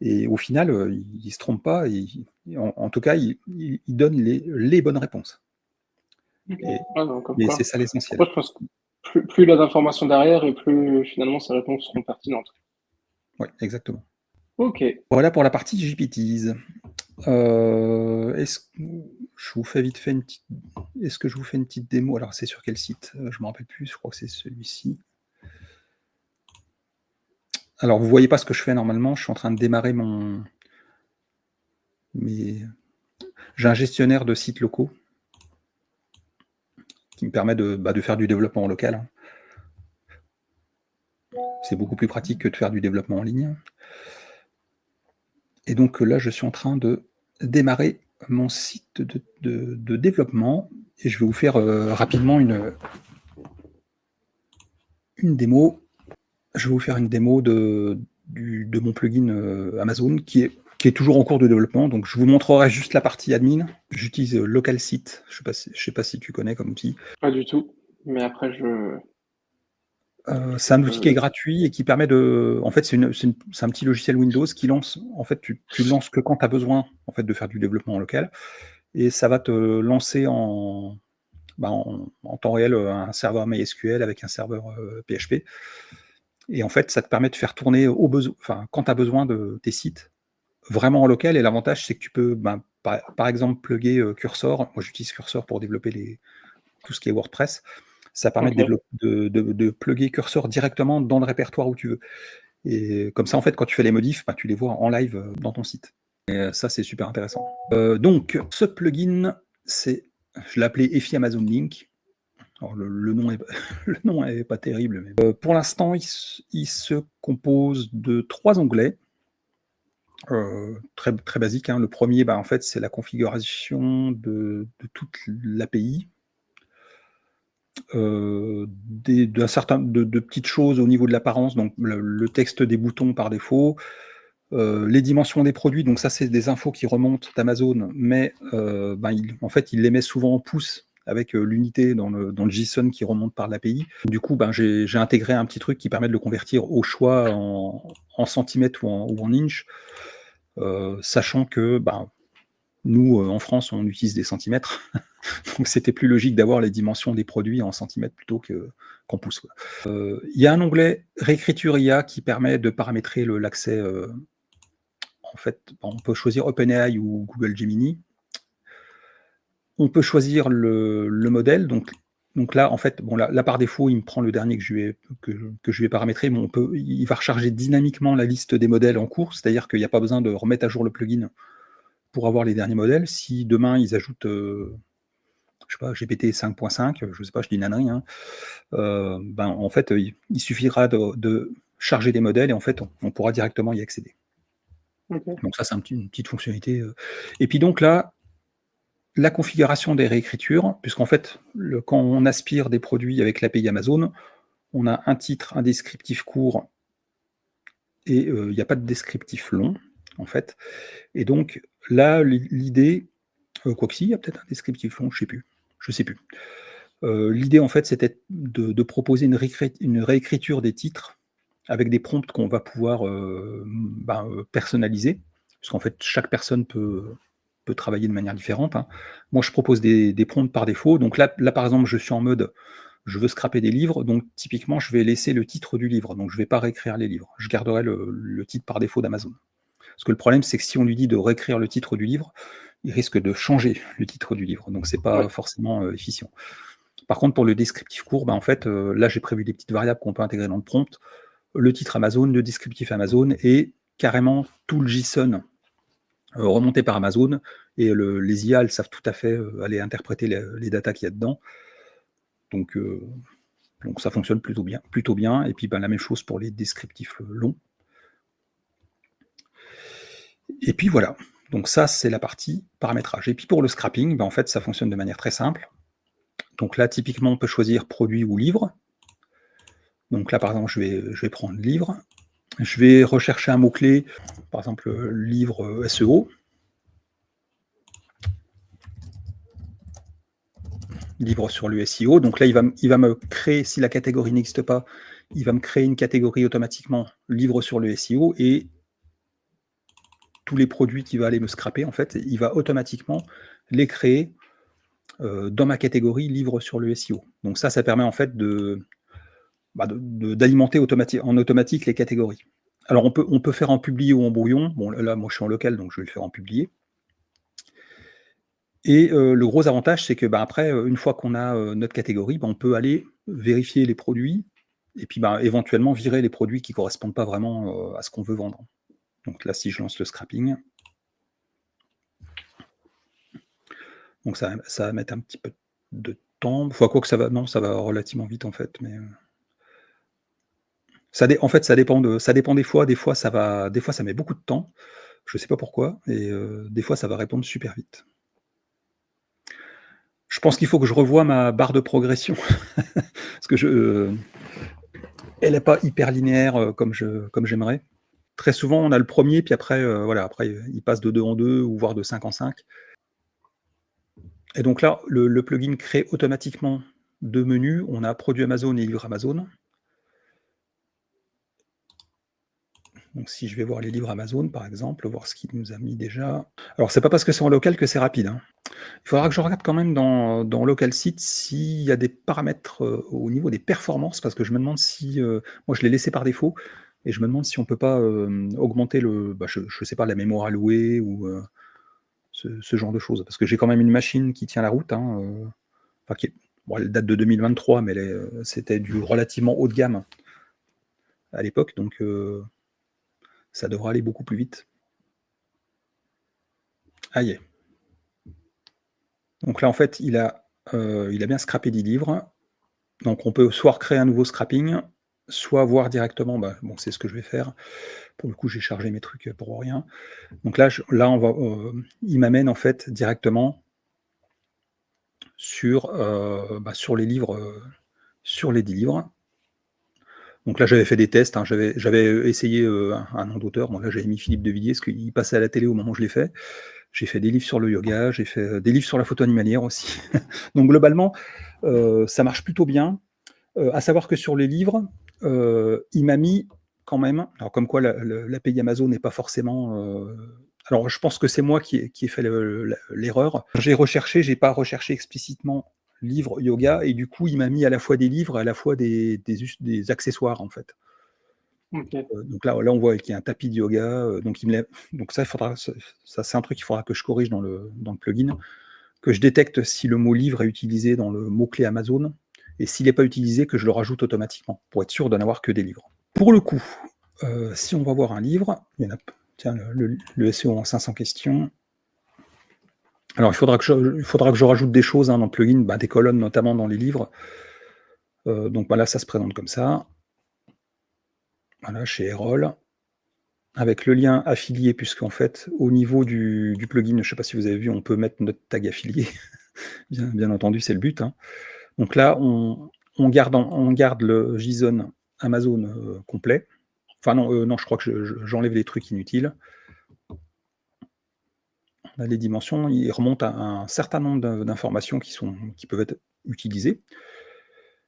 Et au final, il ne se trompe pas. En tout cas, il donne les bonnes réponses. Ok. Et, Ah, donc, comme et c'est quoi. ça Après, l'essentiel. je pense que plus il y a d'informations derrière et plus finalement ces réponses seront pertinentes. Oui, exactement. Ok. Voilà pour la partie GPTs. Est-ce que je vous fais vite fait une petite. Est-ce que je vous fais une petite démo? Alors, c'est sur quel site? Je ne me rappelle plus. Je crois que c'est celui-ci. Alors, vous ne voyez pas ce que je fais normalement. Je suis en train de démarrer j'ai un gestionnaire de sites locaux qui me permet de faire du développement en local, hein. C'est beaucoup plus pratique que de faire du développement en ligne. Et donc là, je suis en train de démarrer mon site de développement et je vais vous faire rapidement une démo. Je vais vous faire une démo de mon plugin Amazon qui est toujours en cours de développement. Donc je vous montrerai juste la partie admin. J'utilise Local Site. Je ne sais pas si tu connais comme outil. Pas du tout. Mais après, C'est un outil qui est je- gratuit et qui permet de. En fait, c'est un petit logiciel Windows qui lance. En fait, tu le lances que quand tu as besoin en fait, de faire du développement en local. Et ça va te lancer en temps réel un serveur MySQL avec un serveur PHP. Et en fait, ça te permet de faire tourner quand tu as besoin de tes sites vraiment en local. Et l'avantage, c'est que tu peux, par exemple, plugger Cursor. Moi, j'utilise Cursor pour développer tout ce qui est WordPress. Ça permet OK. de plugger curseur directement dans le répertoire où tu veux. Et comme ça, en fait, quand tu fais les modifs, bah, tu les vois en live dans ton site. Et ça, c'est super intéressant. Donc, ce plugin, je l'ai appelé EFI Amazon Link. Alors, le nom est, le nom est pas terrible, mais pour l'instant, il se compose de 3 onglets. Très, très basique, hein. Le premier, bah, en fait, c'est la configuration de toute l'API. D'un certain de petites choses au niveau de l'apparence, donc le texte des boutons par défaut, les dimensions des produits, donc ça, c'est des infos qui remontent d'Amazon, mais ben, en fait, il les met souvent en pouces avec l'unité dans le JSON qui remonte par l'API. Du coup, ben, j'ai intégré un petit truc qui permet de le convertir au choix en centimètres ou en inches, sachant que ben, nous, en France, on utilise des centimètres. Donc c'était plus logique d'avoir les dimensions des produits en centimètres plutôt qu'en pouces. Il y a un onglet réécriture IA qui permet de paramétrer l'accès. En fait, on peut choisir OpenAI ou Google Gemini. On peut choisir le modèle. Donc là, en fait, bon, là, par défaut, il me prend le dernier que je lui ai paramétré, mais il va recharger dynamiquement la liste des modèles en cours, c'est-à-dire qu'il n'y a pas besoin de remettre à jour le plugin pour avoir les derniers modèles. Si demain ils ajoutent je sais pas, GPT 5.5, je sais pas, je dis une ânerie, hein, ben, en fait, il suffira de charger des modèles et en fait, on pourra directement y accéder. OK. Donc ça, c'est une petite fonctionnalité. Et puis donc là, la configuration des réécritures, puisqu'en fait, quand on aspire des produits avec l'API Amazon, on a un titre, un descriptif court et il n'y a pas de descriptif long, en fait. Et donc là, l'idée, quoi que si, il y a peut-être un descriptif long, je sais plus. L'idée, en fait, c'était de proposer une réécriture des titres avec des prompts qu'on va pouvoir personnaliser, puisqu'en fait, chaque personne peut travailler de manière différente, hein. Moi, je propose des prompts par défaut. Donc là, par exemple, je suis en mode, je veux scraper des livres. Donc, typiquement, je vais laisser le titre du livre. Donc, je ne vais pas réécrire les livres. Je garderai le titre par défaut d'Amazon. Parce que le problème, c'est que si on lui dit de réécrire le titre du livre, il risque de changer le titre du livre. Donc, c'est pas Ouais. forcément efficient. Par contre, pour le descriptif court, bah, en fait, là, j'ai prévu des petites variables qu'on peut intégrer dans le prompt. Le titre Amazon, le descriptif Amazon et carrément tout le JSON remonté par Amazon. Et les IA, elles savent tout à fait aller interpréter les datas qu'il y a dedans. Donc, ça fonctionne plutôt bien. Plutôt bien. Et puis, ben, la même chose pour les descriptifs longs. Et puis voilà. Donc ça, c'est la partie paramétrage. Et puis pour le scrapping, ben, en fait, ça fonctionne de manière très simple. Donc là, typiquement, on peut choisir produit ou livre. Donc là, par exemple, je vais prendre livre. Je vais rechercher un mot-clé, par exemple, livre SEO. Livre sur le SEO. Donc là, il va me créer, si la catégorie n'existe pas, il va me créer une catégorie automatiquement livre sur le SEO et tous les produits qu'il va aller me scraper, en fait, il va automatiquement les créer dans ma catégorie livre sur le SEO. Donc ça permet en fait d'alimenter en automatique les catégories. Alors on peut faire en publié ou en brouillon. Bon là, moi je suis en local, donc je vais le faire en publié. Et le gros avantage, c'est que bah, après, une fois qu'on a notre catégorie, bah, on peut aller vérifier les produits et puis bah, éventuellement virer les produits qui ne correspondent pas vraiment à ce qu'on veut vendre. Donc là, si je lance le scrapping, donc ça va mettre un petit peu de temps. Enfin, quoi que ça va, non, ça va relativement vite en fait. Mais en fait, ça dépend des fois. Des fois, ça met beaucoup de temps. Je ne sais pas pourquoi. Et des fois, ça va répondre super vite. Je pense qu'il faut que je revoie ma barre de progression parce que elle n'est pas hyper linéaire comme j'aimerais. Très souvent, on a le premier, puis après, voilà, après, il passe de 2 en 2 ou voire de 5 en 5. Et donc là, le plugin crée automatiquement 2 menus. On a produit Amazon et livre Amazon. Donc si je vais voir les livres Amazon, par exemple, voir ce qu'il nous a mis déjà. Alors, c'est pas parce que c'est en local que c'est rapide, hein. Il faudra que je regarde quand même dans local site s'il y a des paramètres au niveau des performances, parce que je me demande si, moi je l'ai laissé par défaut, et je me demande si on peut pas augmenter je sais pas, la mémoire allouée ou ce genre de choses. Parce que j'ai quand même une machine qui tient la route, hein, enfin, Bon, elle date de 2023, mais c'était du relativement haut de gamme à l'époque, donc ça devrait aller beaucoup plus vite. Ah y est. Donc là, en fait, il a bien scrappé 10 livres. Donc on peut soit recréer un nouveau scrapping, soit voir directement, bon, c'est ce que je vais faire. Pour le coup, j'ai chargé mes trucs pour rien. Donc là, on va, il m'amène en fait directement sur les livres, sur les 10 livres. Donc là, j'avais fait des tests, hein, j'avais essayé un nom d'auteur. Bon, là, j'avais mis Philippe de Villiers, parce qu'il passait à la télé au moment où je l'ai fait. J'ai fait des livres sur le yoga, j'ai fait des livres sur la photo animalière aussi. Donc globalement, ça marche plutôt bien. À savoir que sur les livres, il m'a mis quand même, alors comme quoi l'API Amazon n'est pas forcément. Alors je pense que c'est moi qui ai fait l'erreur. J'ai recherché, j'ai pas recherché explicitement livre yoga, et du coup il m'a mis à la fois des livres et à la fois des accessoires en fait. Ok. Donc là on voit qu'il y a un tapis de yoga, donc ça c'est un truc qu'il faudra que je corrige dans le plugin, que je détecte si le mot livre est utilisé dans le mot-clé Amazon, et s'il n'est pas utilisé, que je le rajoute automatiquement, pour être sûr de n'avoir que des livres. Pour le coup, si on va voir un livre, il y en a, tiens, le SEO en 500 questions. Alors il faudra que je rajoute des choses dans le plugin, des colonnes notamment dans les livres. Donc voilà, ça se présente comme ça. Voilà, chez Erol, avec le lien affilié, puisqu'en fait, au niveau du plugin, je ne sais pas si vous avez vu, on peut mettre notre tag affilié. Bien entendu, c'est le but. Hein. Donc là, on garde le JSON Amazon complet. Enfin non, je crois que j'enlève les trucs inutiles. On a les dimensions, il remonte à un certain nombre d'informations qui peuvent être utilisées.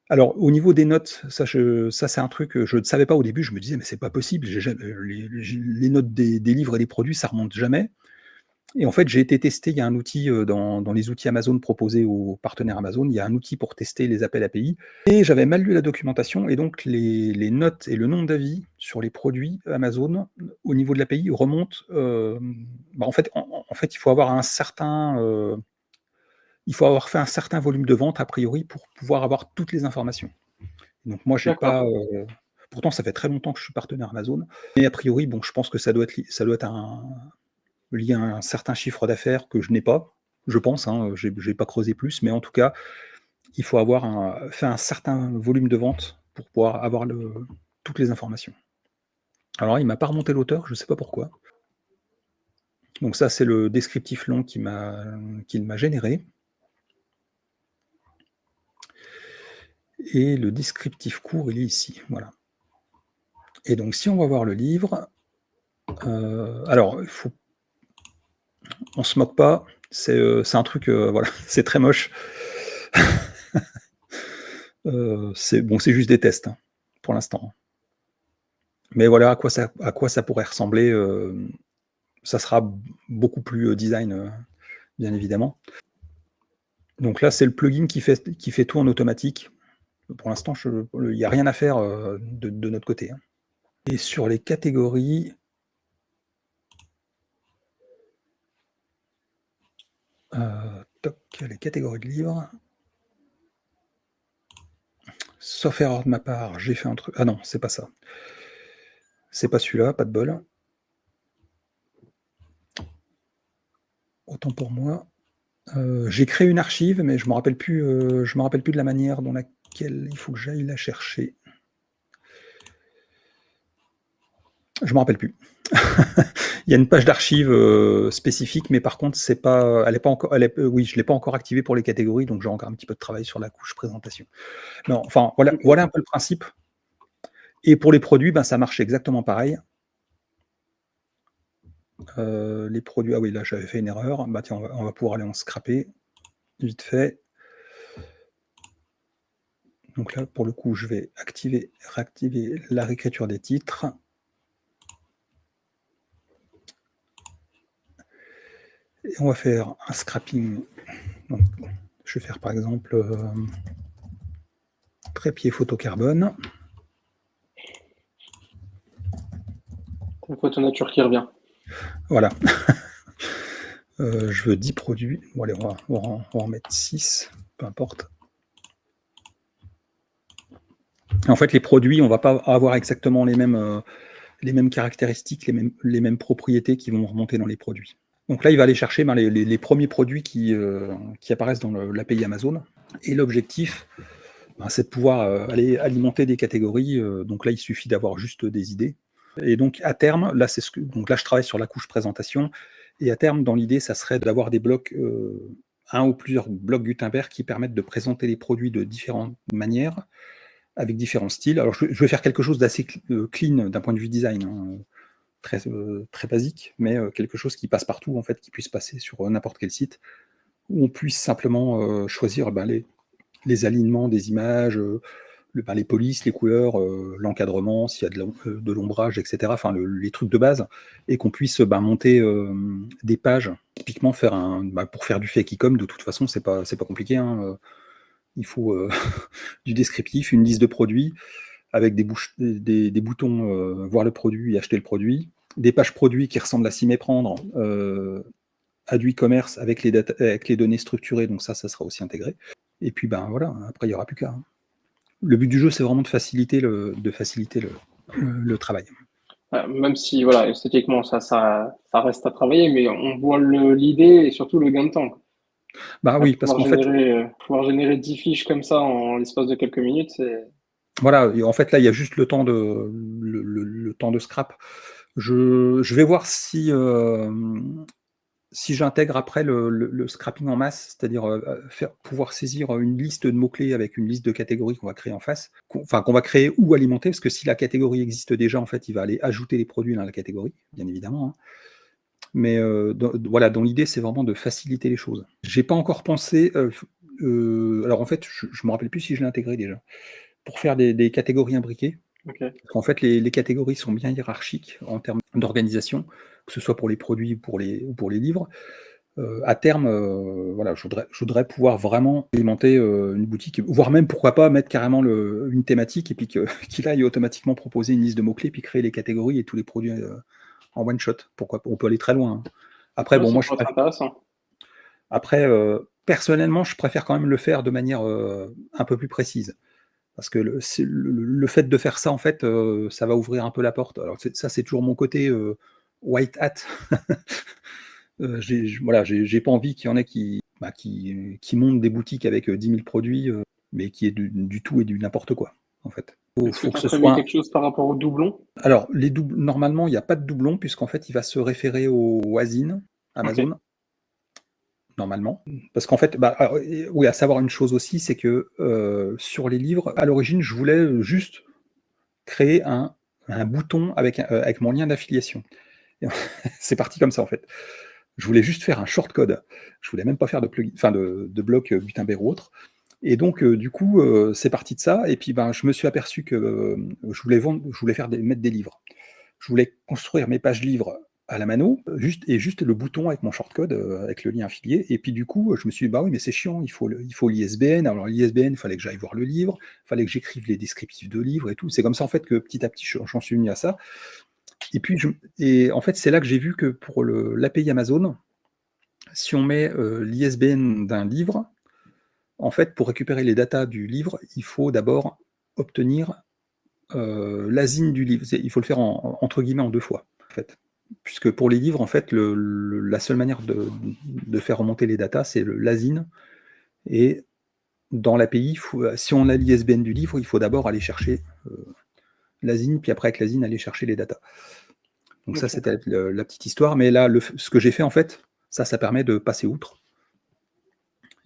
Alors, au niveau des notes, ça c'est un truc que je ne savais pas au début. Je me disais, mais c'est pas possible, les notes des livres et des produits, ça remonte jamais. Et en fait, j'ai été testé, il y a un outil dans les outils Amazon proposés aux partenaires Amazon, il y a un outil pour tester les appels API. Et j'avais mal lu la documentation, et donc les notes et le nombre d'avis sur les produits Amazon au niveau de l'API remontent. En fait, il faut avoir il faut avoir fait un certain volume de vente a priori pour pouvoir avoir toutes les informations. Donc moi, j'ai pas. D'accord. Pourtant, ça fait très longtemps que je suis partenaire Amazon, mais a priori, bon, je pense que ça doit être lié à un certain chiffre d'affaires que je n'ai pas, je pense, hein, j'ai pas creusé plus, mais en tout cas, il faut avoir fait un certain volume de vente pour pouvoir avoir toutes les informations. Alors il m'a pas remonté l'auteur, je sais pas pourquoi. Donc ça, c'est le descriptif long qu'il m'a généré. Et le descriptif court, il est ici, voilà. Et donc si on va voir le livre, alors on se moque pas, c'est un truc, voilà, c'est très moche. C'est juste des tests, hein, pour l'instant. Mais voilà à quoi ça pourrait ressembler. Ça sera beaucoup plus design, bien évidemment. Donc là, c'est le plugin qui fait tout en automatique. Pour l'instant, il n'y a rien à faire de notre côté. Hein. Et sur les catégories, les catégories de livres. Sauf erreur de ma part, j'ai fait un truc. Ah non, c'est pas ça. C'est pas celui-là, pas de bol. Autant pour moi. J'ai créé une archive, mais je me rappelle plus de la manière dans laquelle il faut que j'aille la chercher. Je me rappelle plus. Il y a une page d'archive spécifique, mais par contre, c'est pas, elle est pas encore, oui, je l'ai pas encore activée pour les catégories, donc j'ai encore un petit peu de travail sur la couche présentation. Non, enfin, voilà un peu le principe. Et pour les produits, ça marche exactement pareil. Les produits, ah oui, là j'avais fait une erreur. Tiens, on va pouvoir aller en scraper vite fait. Donc là, pour le coup, je vais réactiver la réécriture des titres. Et on va faire un scrapping. Donc, je vais faire par exemple trépied photocarbone. Une photo nature qui revient. Voilà. Je veux 10 produits. Bon, allez, on va en mettre 6, peu importe. En fait, les produits, on va pas avoir exactement les mêmes caractéristiques, les mêmes propriétés qui vont remonter dans les produits. Donc là, il va aller chercher les premiers produits qui apparaissent dans l'API Amazon. Et l'objectif, c'est de pouvoir aller alimenter des catégories. Donc là, il suffit d'avoir juste des idées. Et donc à terme, là, donc là, je travaille sur la couche présentation. Et à terme, dans l'idée, ça serait d'avoir des blocs, un ou plusieurs blocs Gutenberg qui permettent de présenter les produits de différentes manières, avec différents styles. Alors, je vais faire quelque chose d'assez clean d'un point de vue design, hein, très basique, mais quelque chose qui passe partout, en fait, qui puisse passer sur n'importe quel site, où on puisse simplement choisir les alignements des images, les polices, les couleurs, l'encadrement, s'il y a de l'ombrage, etc. Enfin, les trucs de base, et qu'on puisse monter des pages. Typiquement, pour faire du fake e-com, de toute façon, c'est pas compliqué, hein. Il faut du descriptif, une liste de produits, avec des boutons voir le produit et acheter le produit, des pages produits qui ressemblent à s'y méprendre, à du e-commerce avec les données structurées, donc ça sera aussi intégré. Et puis voilà, après il n'y aura plus qu'à, hein. Le but du jeu, c'est vraiment de faciliter le travail. Même si, voilà, esthétiquement, ça reste à travailler, mais on voit l'idée et surtout le gain de temps. Bah oui, parce qu'en fait, Pouvoir générer 10 fiches comme ça en l'espace de quelques minutes, c'est. voilà, et en fait là, il y a juste le temps le temps de scrap. Je vais voir si j'intègre après le scrapping en masse, c'est-à-dire pouvoir saisir une liste de mots-clés avec une liste de catégories qu'on va créer en face, qu'on va créer ou alimenter, parce que si la catégorie existe déjà, en fait, il va aller ajouter les produits dans la catégorie, bien évidemment, hein. Mais voilà, dans l'idée, c'est vraiment de faciliter les choses. J'ai pas encore pensé. Alors en fait, je me rappelle plus si je l'ai intégré déjà. Pour faire des catégories imbriquées. Ok. En fait, les catégories sont bien hiérarchiques en termes d'organisation, que ce soit pour les produits ou pour les livres. À terme, voilà, je voudrais pouvoir vraiment alimenter une boutique, voire même, pourquoi pas, mettre carrément une thématique et puis qu'il aille automatiquement proposer une liste de mots-clés, puis créer les catégories et tous les produits en one shot. Pourquoi pas, on peut aller très loin, hein. Après, Ouais, bon, ça moi, pourrait être intéressant. après, personnellement, je préfère quand même le faire de manière un peu plus précise. Parce que le fait de faire ça, en fait, ça va ouvrir un peu la porte. Alors ça, c'est toujours mon côté white hat. Voilà, j'ai pas envie qu'il y en ait qui montent des boutiques avec 10 000 produits, mais qui est du tout et du n'importe quoi, en fait. Est-ce que Faut tu que as ce prévu soit. quelque chose par rapport aux doublons? Alors, normalement, il n'y a pas de doublon, puisqu'en fait, il va se référer au ASIN, Ok. Amazon, normalement. Parce qu'en fait, alors, oui, à savoir une chose aussi, c'est que sur les livres, à l'origine, je voulais juste créer un bouton avec mon lien d'affiliation. C'est parti comme ça, en fait. Je voulais juste faire un shortcode. Je voulais même pas faire de plugin, enfin de bloc Gutenberg ou autre. Et donc, du coup, c'est parti de ça. Et puis, je me suis aperçu que je voulais mettre des livres. Je voulais construire mes pages livres à la mano, juste le bouton avec mon shortcode, avec le lien affilié. Et puis du coup, je me suis dit, bah oui, mais c'est chiant, il faut l'ISBN. Alors l'ISBN, il fallait que j'aille voir le livre, il fallait que j'écrive les descriptifs de livres et tout. C'est comme ça en fait que petit à petit, j'en suis venu à ça. Et puis, en fait, c'est là que j'ai vu que pour l'API Amazon, si on met l'ISBN d'un livre, en fait, pour récupérer les datas du livre, il faut d'abord obtenir l'ASIN du livre. Il faut le faire entre guillemets en deux fois, en fait. Puisque pour les livres, en fait, la seule manière de faire remonter les datas, c'est l'ASIN. Et dans l'API, si on a l'ISBN du livre, il faut d'abord aller chercher l'ASIN, puis après avec l'ASIN, aller chercher les datas. Donc ça, Ok. c'était la petite histoire. Mais là, ce que j'ai fait, en fait, ça permet de passer outre.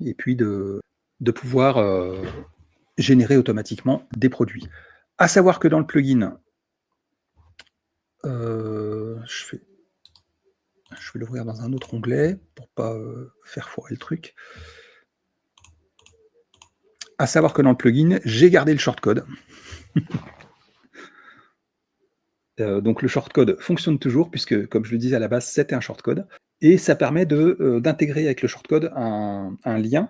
Et puis de pouvoir générer automatiquement des produits. À savoir que dans le plugin, je vais l'ouvrir dans un autre onglet pour pas faire foirer le truc. À savoir que dans le plugin, j'ai gardé le shortcode. Donc le shortcode fonctionne toujours puisque, comme je le disais à la base, c'était un shortcode. Et ça permet d'intégrer avec le shortcode un lien,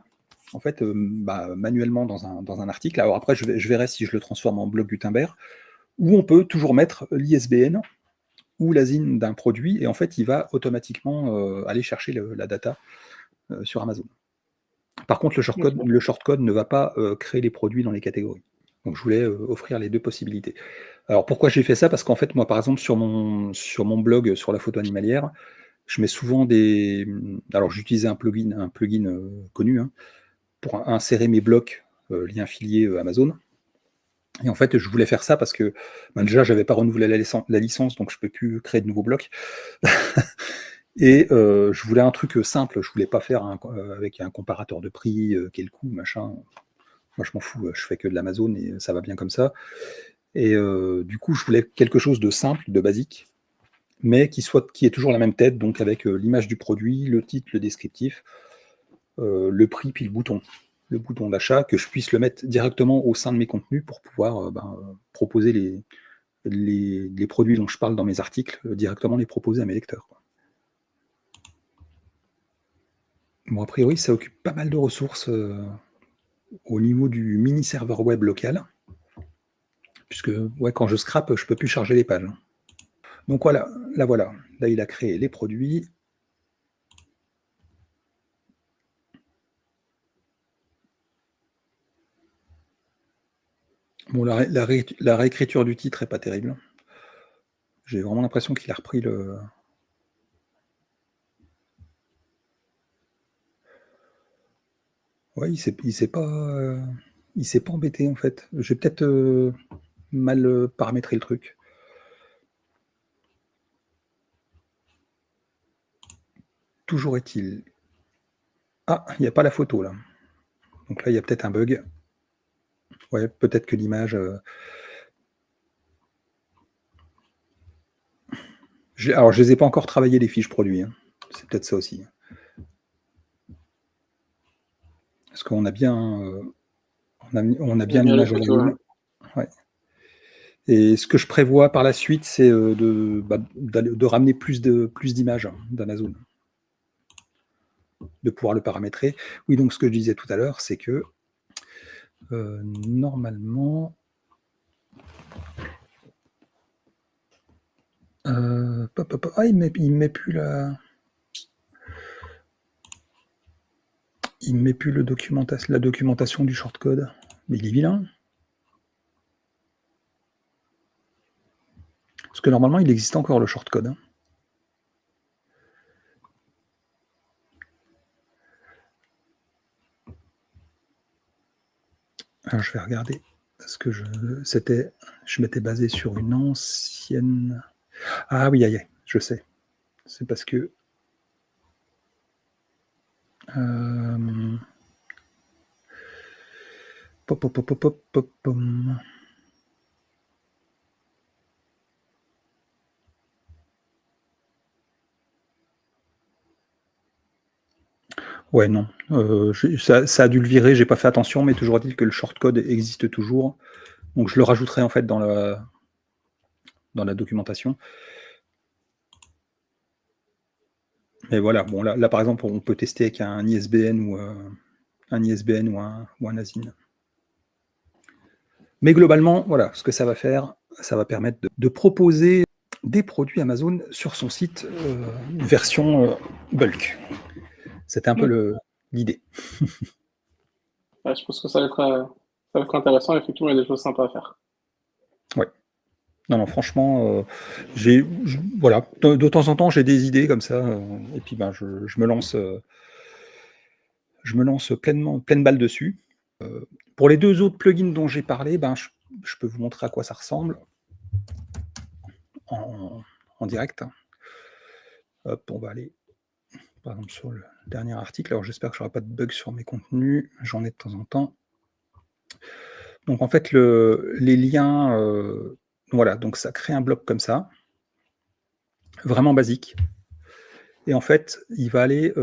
en fait, manuellement dans un article. Alors après, je verrai si je le transforme en bloc Gutenberg, où on peut toujours mettre l'ISBN ou l'ASIN d'un produit, et en fait, il va automatiquement aller chercher la data sur Amazon. Par contre, le Ok. shortcode ne va pas créer les produits dans les catégories. Donc je voulais offrir les deux possibilités. Alors pourquoi j'ai fait ça? Parce qu'en fait, moi, par exemple, sur mon blog sur la photo animalière, je mets souvent alors j'utilisais un plugin connu, hein, pour insérer mes blocs liens affiliés Amazon. Et en fait, je voulais faire ça parce que déjà, j'avais pas renouvelé la licence, donc je peux plus créer de nouveaux blocs. Et je voulais un truc simple. Je voulais pas faire avec un comparateur de prix, quel coût, machin. Moi, je m'en fous. Je fais que de l'Amazon et ça va bien comme ça. Et du coup, je voulais quelque chose de simple, de basique, mais qui ait toujours la même tête, donc avec l'image du produit, le titre, le descriptif, le prix, puis le bouton d'achat, que je puisse le mettre directement au sein de mes contenus pour pouvoir proposer les produits dont je parle dans mes articles, directement les proposer à mes lecteurs. Bon, a priori, ça occupe pas mal de ressources au niveau du mini serveur web local, puisque quand je scrape, je peux plus charger les pages. Donc voilà. Là, il a créé les produits. Bon, la réécriture du titre est pas terrible. J'ai vraiment l'impression qu'il a repris le. Ouais, il s'est pas embêté en fait. J'ai peut-être mal paramétré le truc. Toujours est-il. Ah, il n'y a pas la photo là. Donc là, il y a peut-être un bug. Ouais, peut-être que l'image. Alors, je les ai pas encore travaillé les fiches produits. Hein. C'est peut-être ça aussi. Parce qu'on a bien, on a bien Bien les l'image à la photos, une. ouais. Ouais. Et ce que je prévois par la suite, c'est de ramener plus d'images d'Amazon, de pouvoir le paramétrer. Oui, donc ce que je disais tout à l'heure, c'est que normalement, il met plus la documentation du shortcode. Mais il est vilain. Parce que normalement, il existe encore le shortcode. Hein. Alors, je vais regarder. Parce que je m'étais basé sur une ancienne. Ah oui, je sais. C'est parce que. Pop, pop, pop, pop, pop, pop. Ouais, non. Ça a dû le virer, j'ai pas fait attention, mais toujours dit que le shortcode existe toujours. Donc je le rajouterai en fait dans la documentation. Mais voilà, bon là par exemple, on peut tester avec un ISBN ou un ASIN. Mais globalement, voilà, ce que ça va faire, ça va permettre de proposer des produits Amazon sur son site version bulk. C'était un peu l'idée. Ouais, je pense que ça va être intéressant. Effectivement, il y a des choses sympas à faire. Ouais. Non, franchement, voilà, de temps en temps, j'ai des idées comme ça, et puis je me lance pleine balle dessus. Pour les 2 autres plugins dont j'ai parlé, je peux vous montrer à quoi ça ressemble en direct. Hop, on va aller, par exemple, sur le dernier article. Alors, j'espère que j'aurai pas de bug sur mes contenus. J'en ai de temps en temps. Donc, en fait, les liens, voilà, donc ça crée un bloc comme ça, vraiment basique. Et en fait, il va aller,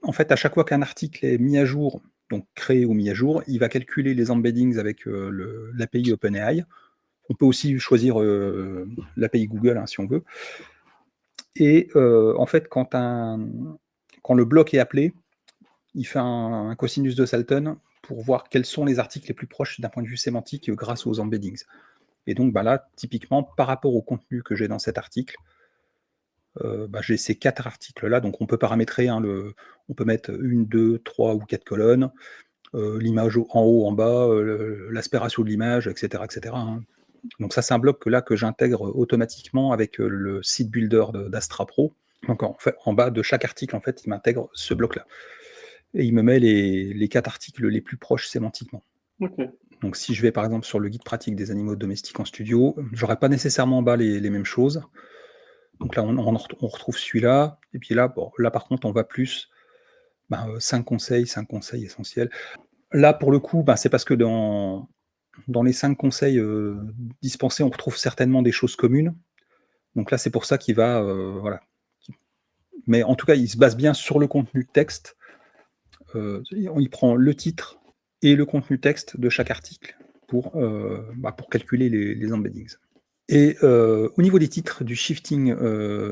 en fait, à chaque fois qu'un article est mis à jour, donc créé ou mis à jour, il va calculer les embeddings avec l'API OpenAI. On peut aussi choisir l'API Google hein, si on veut. Et en fait, quand le bloc est appelé, il fait un cosinus de Salton pour voir quels sont les articles les plus proches d'un point de vue sémantique grâce aux embeddings. Et donc là, typiquement, par rapport au contenu que j'ai dans cet article, j'ai ces 4 articles-là, donc on peut paramétrer, on peut mettre 1, 2, 3 ou 4 colonnes. l'image en haut, en bas, l'aspect ratio de l'image, etc., etc., hein. Donc ça, c'est un bloc que j'intègre automatiquement avec le site builder d'Astra Pro. Donc en fait, en bas de chaque article, en fait, il m'intègre ce bloc-là. Et il me met les 4 articles les plus proches sémantiquement. Ok. Donc si je vais par exemple sur le guide pratique des animaux domestiques en studio, j'aurai pas nécessairement en bas les mêmes choses. Donc là, on retrouve celui-là. Et puis là, bon, là par contre, on va plus 5 conseils essentiels. Là, pour le coup, c'est parce que dans les 5 conseils dispensés, on retrouve certainement des choses communes. Donc là, c'est pour ça qu'il va, voilà. Mais en tout cas, il se base bien sur le contenu texte. Il prend le titre et le contenu texte de chaque article pour calculer les embeddings. Et au niveau des titres, du shifting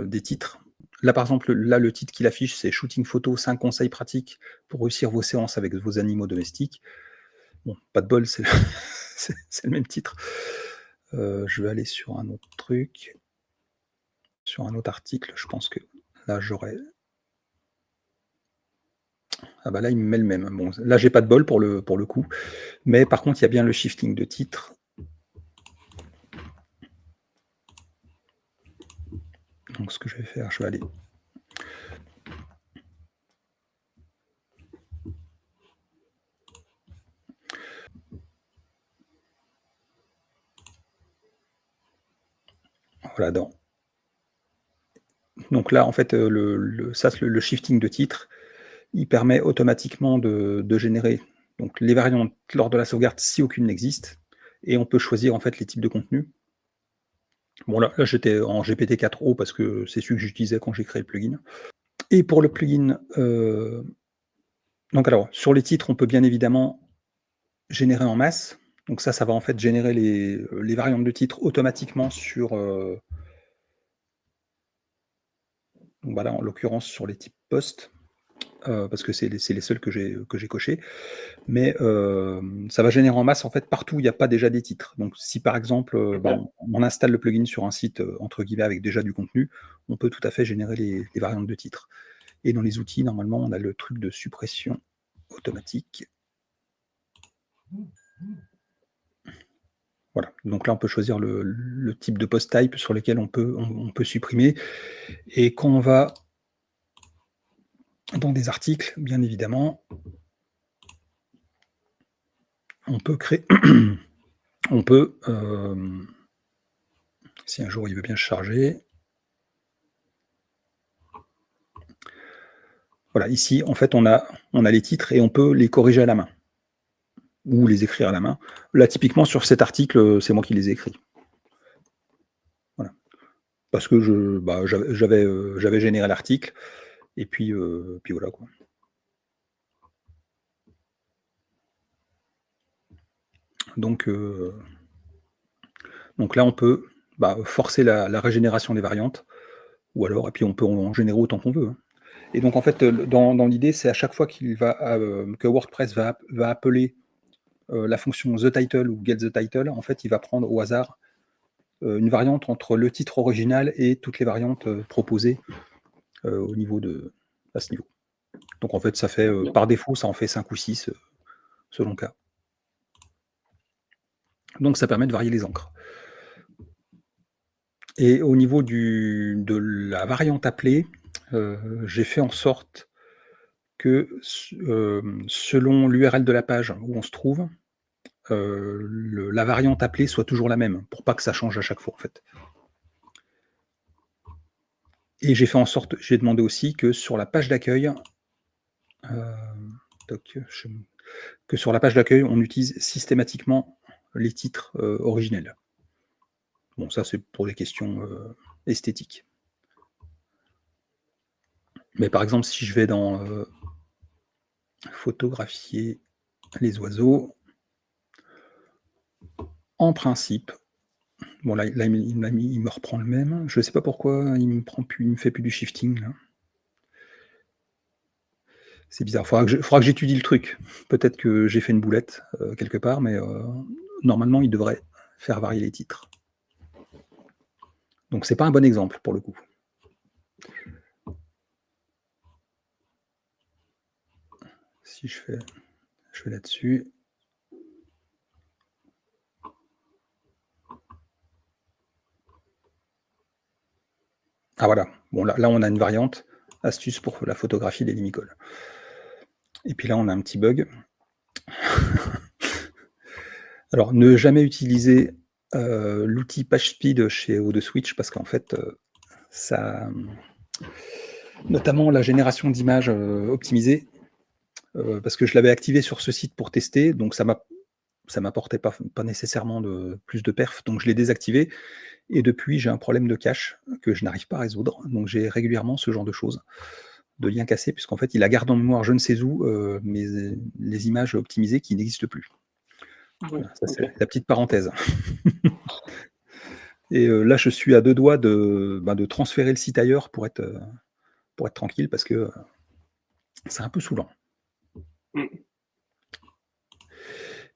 des titres, là par exemple, là le titre qu'il affiche, c'est Shooting photo, 5 conseils pratiques pour réussir vos séances avec vos animaux domestiques. Bon, pas de bol, c'est c'est le même titre. Je vais aller sur un autre truc, sur un autre article. Je pense que là j'aurais. Ah bah là, il me met le même. Bon, là, j'ai pas de bol pour le coup. Mais par contre, il y a bien le shifting de titre. Donc, ce que je vais faire, je vais aller. Voilà, donc là, en fait, le shifting de titre, il permet automatiquement de générer donc, les variantes lors de la sauvegarde si aucune n'existe. Et on peut choisir en fait les types de contenu. Bon, là j'étais en GPT-4o parce que c'est celui que j'utilisais quand j'ai créé le plugin. Et pour le plugin, donc alors, sur les titres, on peut bien évidemment générer en masse. Donc ça va en fait générer les variantes de titres automatiquement sur, donc voilà, en l'occurrence sur les types post, parce que c'est les seuls que j'ai cochés. Mais ça va générer en masse en fait partout où il n'y a pas déjà des titres. Donc si par exemple, on installe le plugin sur un site entre guillemets avec déjà du contenu, on peut tout à fait générer les variantes de titres. Et dans les outils, normalement, on a le truc de suppression automatique. Voilà. Donc là, on peut choisir le type de post type sur lequel on peut supprimer. Et quand on va dans des articles, bien évidemment, on peut créer, on peut, si un jour il veut bien se charger, voilà, ici, en fait, on a les titres et on peut les corriger à la main ou les écrire à la main. Là, typiquement, sur cet article, c'est moi qui les ai écrits. Voilà. Parce que j'avais généré l'article et puis voilà, quoi. Donc là, on peut forcer la régénération des variantes ou alors et puis on peut en générer autant qu'on veut, hein. Et donc en fait, dans l'idée, c'est à chaque fois que WordPress va appeler la fonction TheTitle ou getTheTitle, en fait, il va prendre au hasard une variante entre le titre original et toutes les variantes proposées au niveau à ce niveau. Donc en fait, ça fait par défaut, ça en fait 5 ou 6 selon le cas. Donc ça permet de varier les encres. Et au niveau de la variante appelée, j'ai fait en sorte que selon l'URL de la page où on se trouve, la variante appelée soit toujours la même, pour pas que ça change à chaque fois en fait. Et j'ai fait en sorte, j'ai demandé aussi que sur la page d'accueil, que sur la page d'accueil, on utilise systématiquement les titres originels. Bon, ça c'est pour les questions esthétiques. Mais par exemple, si je vais dans photographier les oiseaux, en principe, bon là il me reprend le même. Je ne sais pas pourquoi il me fait plus du shifting là. C'est bizarre. Faudra que j'étudie le truc. Peut-être que j'ai fait une boulette quelque part, mais normalement il devrait faire varier les titres. Donc c'est pas un bon exemple pour le coup. Si je Je vais là-dessus. Ah voilà, bon là on a une variante, astuce pour la photographie des limicoles. Et puis là on a un petit bug. Alors ne jamais utiliser l'outil PageSpeed chez O2Switch parce qu'en fait ça, notamment la génération d'images optimisées, parce que je l'avais activé sur ce site pour tester, donc ça m'apportait pas nécessairement plus de perf, donc je l'ai désactivé. Et depuis, j'ai un problème de cache que je n'arrive pas à résoudre. Donc j'ai régulièrement ce genre de choses, de liens cassés, puisqu'en fait, il la garde en mémoire je ne sais où, les images optimisées qui n'existent plus. Oui, Voilà, ça ok. c'est la petite parenthèse. Et là, je suis à 2 doigts de transférer le site ailleurs pour être tranquille parce que c'est un peu saoulant. Mm.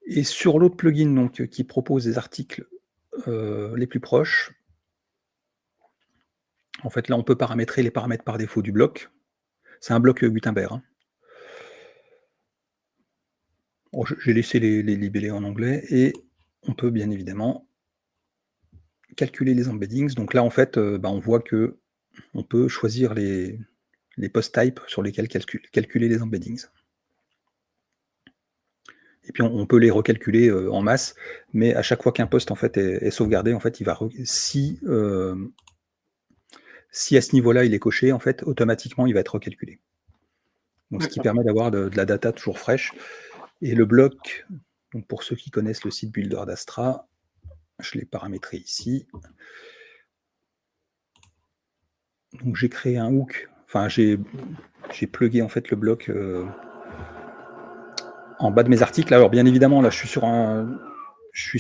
Et sur l'autre plugin donc, qui propose des articles les plus proches, en fait, là, on peut paramétrer les paramètres par défaut du bloc. C'est un bloc Gutenberg, hein. Bon, j'ai laissé les libellés en anglais et on peut bien évidemment calculer les embeddings. Donc là, en fait, on voit que on peut choisir les post types sur lesquels calculer les embeddings. Et puis on peut les recalculer en masse, mais à chaque fois qu'un post en fait est sauvegardé, en fait, il va si à ce niveau-là il est coché, en fait, automatiquement il va être recalculé. Donc ce qui D'accord. permet d'avoir de la data toujours fraîche. Et le bloc, donc pour ceux qui connaissent le site Builder d'Astra, je l'ai paramétré ici. Donc j'ai créé un hook, enfin j'ai plugué en fait le bloc en bas de mes articles. Alors bien évidemment, là je suis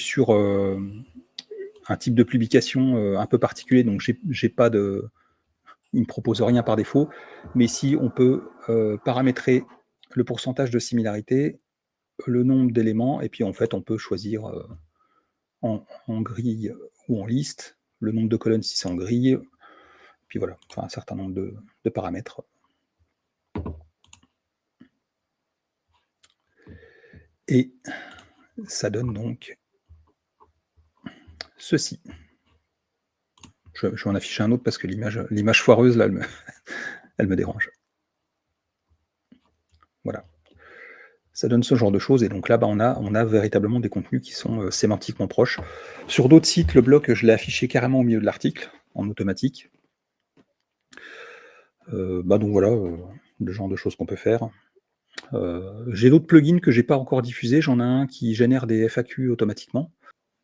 sur un type de publication un peu particulier, donc j'ai pas de, il ne me propose rien par défaut. Mais ici, on peut paramétrer le pourcentage de similarité, le nombre d'éléments, et puis en fait, on peut choisir en grille ou en liste, le nombre de colonnes si c'est en grille, puis voilà, enfin, un certain nombre de paramètres. Et ça donne donc ceci. Je vais en afficher un autre parce que l'image foireuse, là, elle me dérange. Voilà. Ça donne ce genre de choses. Et donc là, on a véritablement des contenus qui sont sémantiquement proches. Sur d'autres sites, le bloc, je l'ai affiché carrément au milieu de l'article, en automatique. Donc voilà, le genre de choses qu'on peut faire. J'ai d'autres plugins que j'ai pas encore diffusés. J'en ai un qui génère des FAQ automatiquement.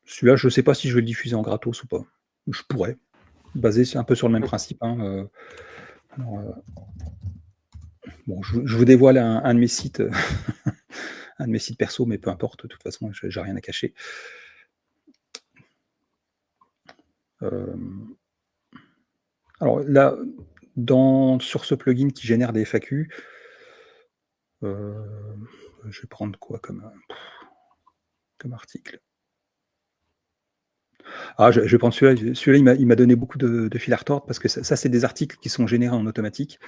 Celui-là, je ne sais pas si je vais le diffuser en gratos ou pas. Je pourrais, basé un peu sur le même principe. Hein. Alors, bon, je vous dévoile un de mes sites, un de mes sites perso, mais peu importe. De toute façon, j'ai rien à cacher. Alors là, sur ce plugin qui génère des FAQ, je vais prendre quoi comme article? Ah, je vais prendre celui-là. Celui-là, il m'a donné beaucoup de fil à retordre parce que ça, c'est des articles qui sont générés en automatique.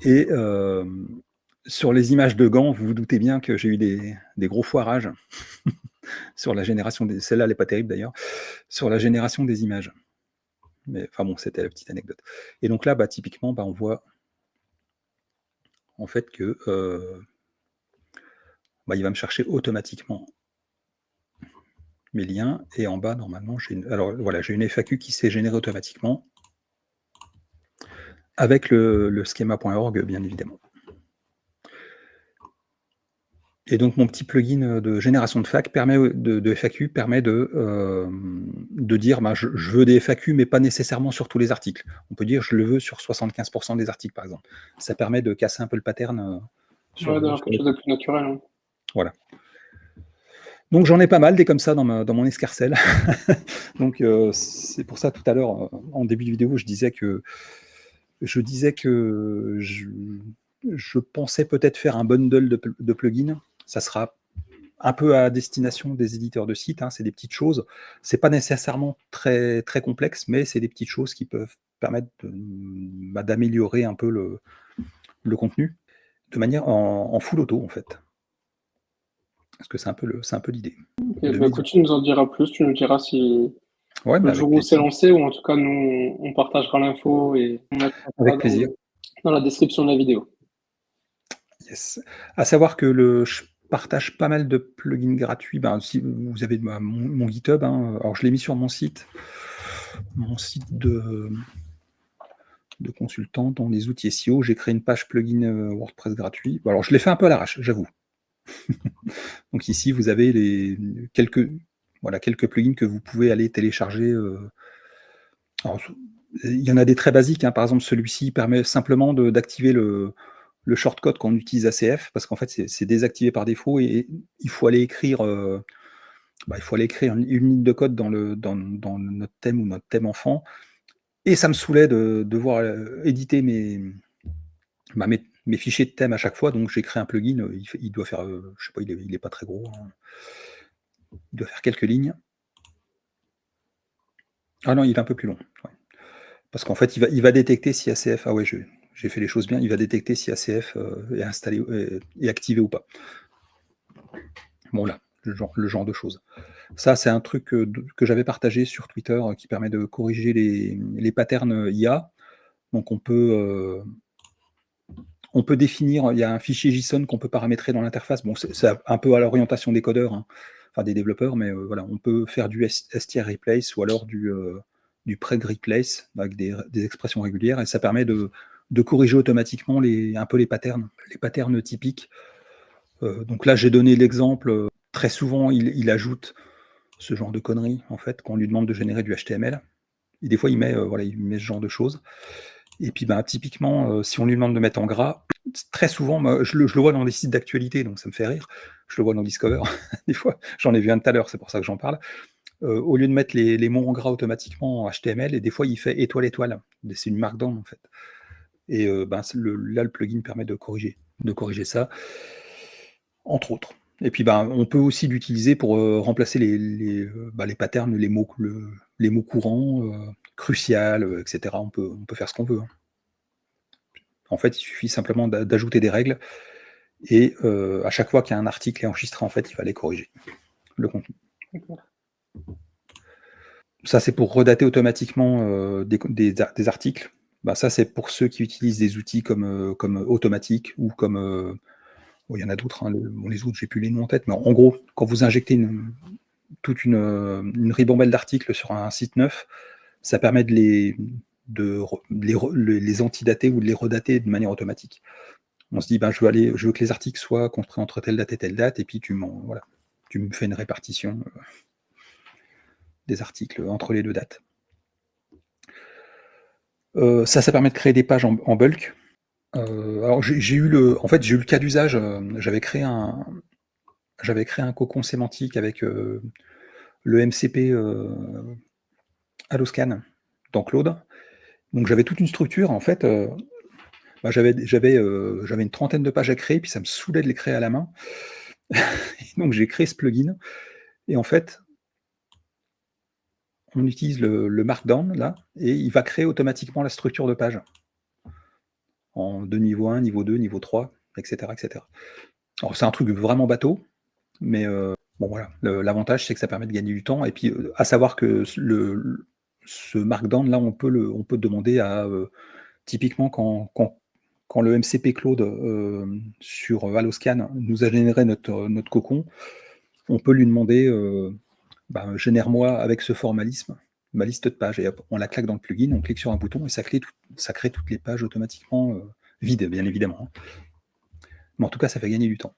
Et sur les images de gants, vous vous doutez bien que j'ai eu des gros foirages sur la génération des. Celle-là, elle n'est pas terrible d'ailleurs, sur la génération des images. Mais enfin bon, c'était la petite anecdote. Et donc là, typiquement, on voit en fait que il va me chercher automatiquement mes liens. Et en bas, normalement, j'ai une FAQ qui s'est générée automatiquement avec le schema.org, bien évidemment. Et donc mon petit plugin de génération de FAQ permet de dire je veux des FAQ, mais pas nécessairement sur tous les articles. On peut dire je le veux sur 75% des articles, par exemple. Ça permet de casser un peu le pattern sur Ouais, d'avoir quelque chose de plus naturel. Hein. Voilà. Donc j'en ai pas mal des comme ça dans mon escarcelle. Donc c'est pour ça tout à l'heure, en début de vidéo, je disais que je pensais peut-être faire un bundle de plugins. Ça sera un peu à destination des éditeurs de sites, hein, c'est des petites choses. C'est pas nécessairement très, très complexe, mais c'est des petites choses qui peuvent permettre d'améliorer un peu le contenu de manière en full auto, en fait. Parce que c'est un peu l'idée. Ok, bah écoute, tu nous en diras plus, tu nous diras si Ouais, mais le avec jour où c'est plaisir. lancé, ou en tout cas, nous, on partagera l'info et on mettra ça Avec plaisir. dans la description de la vidéo. Yes. À savoir que je partage pas mal de plugins gratuits. Ben, si vous avez mon GitHub, hein, alors je l'ai mis sur mon site de consultant dans les outils SEO. J'ai créé une page plugin WordPress gratuit. Bon, alors je l'ai fait un peu à l'arrache, j'avoue. Donc ici, vous avez quelques plugins que vous pouvez aller télécharger. Alors, il y en a des très basiques, hein. Par exemple, celui-ci permet simplement d'activer le shortcode qu'on utilise ACF, parce qu'en fait, c'est désactivé par défaut et il faut aller écrire, une ligne de code dans notre thème ou notre thème enfant. Et ça me saoulait de devoir éditer mes fichiers de thème à chaque fois, donc j'ai créé un plugin. Il doit faire, je sais pas, il est pas très gros, hein. Il doit faire quelques lignes. Ah non, il est un peu plus long. Ouais. Parce qu'en fait, il va détecter si ACF, ah ouais, j'ai fait les choses bien, il va détecter si ACF est installé, est activé ou pas. Bon là, le genre de choses. Ça, c'est un truc que j'avais partagé sur Twitter qui permet de corriger les patterns IA. Donc on peut définir, il y a un fichier JSON qu'on peut paramétrer dans l'interface. Bon, c'est un peu à l'orientation des codeurs, hein, enfin des développeurs, mais voilà, on peut faire du str replace ou alors du preg replace avec des expressions régulières, et ça permet de corriger automatiquement un peu les patterns typiques. Donc là, j'ai donné l'exemple. Très souvent, il ajoute ce genre de conneries, en fait, quand on lui demande de générer du HTML. Et des fois, il met ce genre de choses. Et puis, ben, typiquement, si on lui demande de mettre en gras, très souvent, moi, je le vois dans des sites d'actualité, donc ça me fait rire. Je le vois dans Discover, des fois. J'en ai vu un tout à l'heure, c'est pour ça que j'en parle. Au lieu de mettre les mots en gras automatiquement en HTML, et des fois, il fait étoile, étoile. C'est une markdown, en fait. Et ben, là, le plugin permet de corriger ça, entre autres. Et puis, ben, on peut aussi l'utiliser pour remplacer les patterns, les mots courants, crucial, etc. On peut faire ce qu'on veut, hein. En fait, il suffit simplement d'ajouter des règles et à chaque fois qu'il y a un article est enregistré, en fait, il va aller corriger le contenu. Ça, c'est pour redater automatiquement des articles. Bah, ça, c'est pour ceux qui utilisent des outils comme Automatic ou comme il y en a d'autres, hein, les autres, j'ai plus les noms en tête, mais en gros, quand vous injectez toute une ribambelle d'articles sur un site neuf, ça permet les antidater ou de les redater de manière automatique. On se dit, ben, je veux que les articles soient construits entre telle date et telle date, et puis tu me fais une répartition des articles entre les deux dates. Ça permet de créer des pages en bulk. Alors j'ai eu le cas d'usage. J'avais créé un cocon sémantique avec le MCP Alloscan dans Claude. Donc j'avais toute une structure. En fait, j'avais une trentaine de pages à créer, puis ça me saoulait de les créer à la main. Donc j'ai créé ce plugin. Et en fait, on utilise le Markdown là, et il va créer automatiquement la structure de page de niveau 1, niveau 2, niveau 3, etc. etc. Alors c'est un truc vraiment bateau, mais bon voilà, l'avantage c'est que ça permet de gagner du temps. Et puis à savoir que ce Markdown là, on peut demander à typiquement quand le MCP Claude sur Alloscan nous a généré notre cocon, on peut lui demander génère-moi avec ce formalisme ma liste de pages, et hop, on la claque dans le plugin, on clique sur un bouton et ça crée toutes les pages automatiquement vides, bien évidemment, hein. Mais en tout cas, ça fait gagner du temps.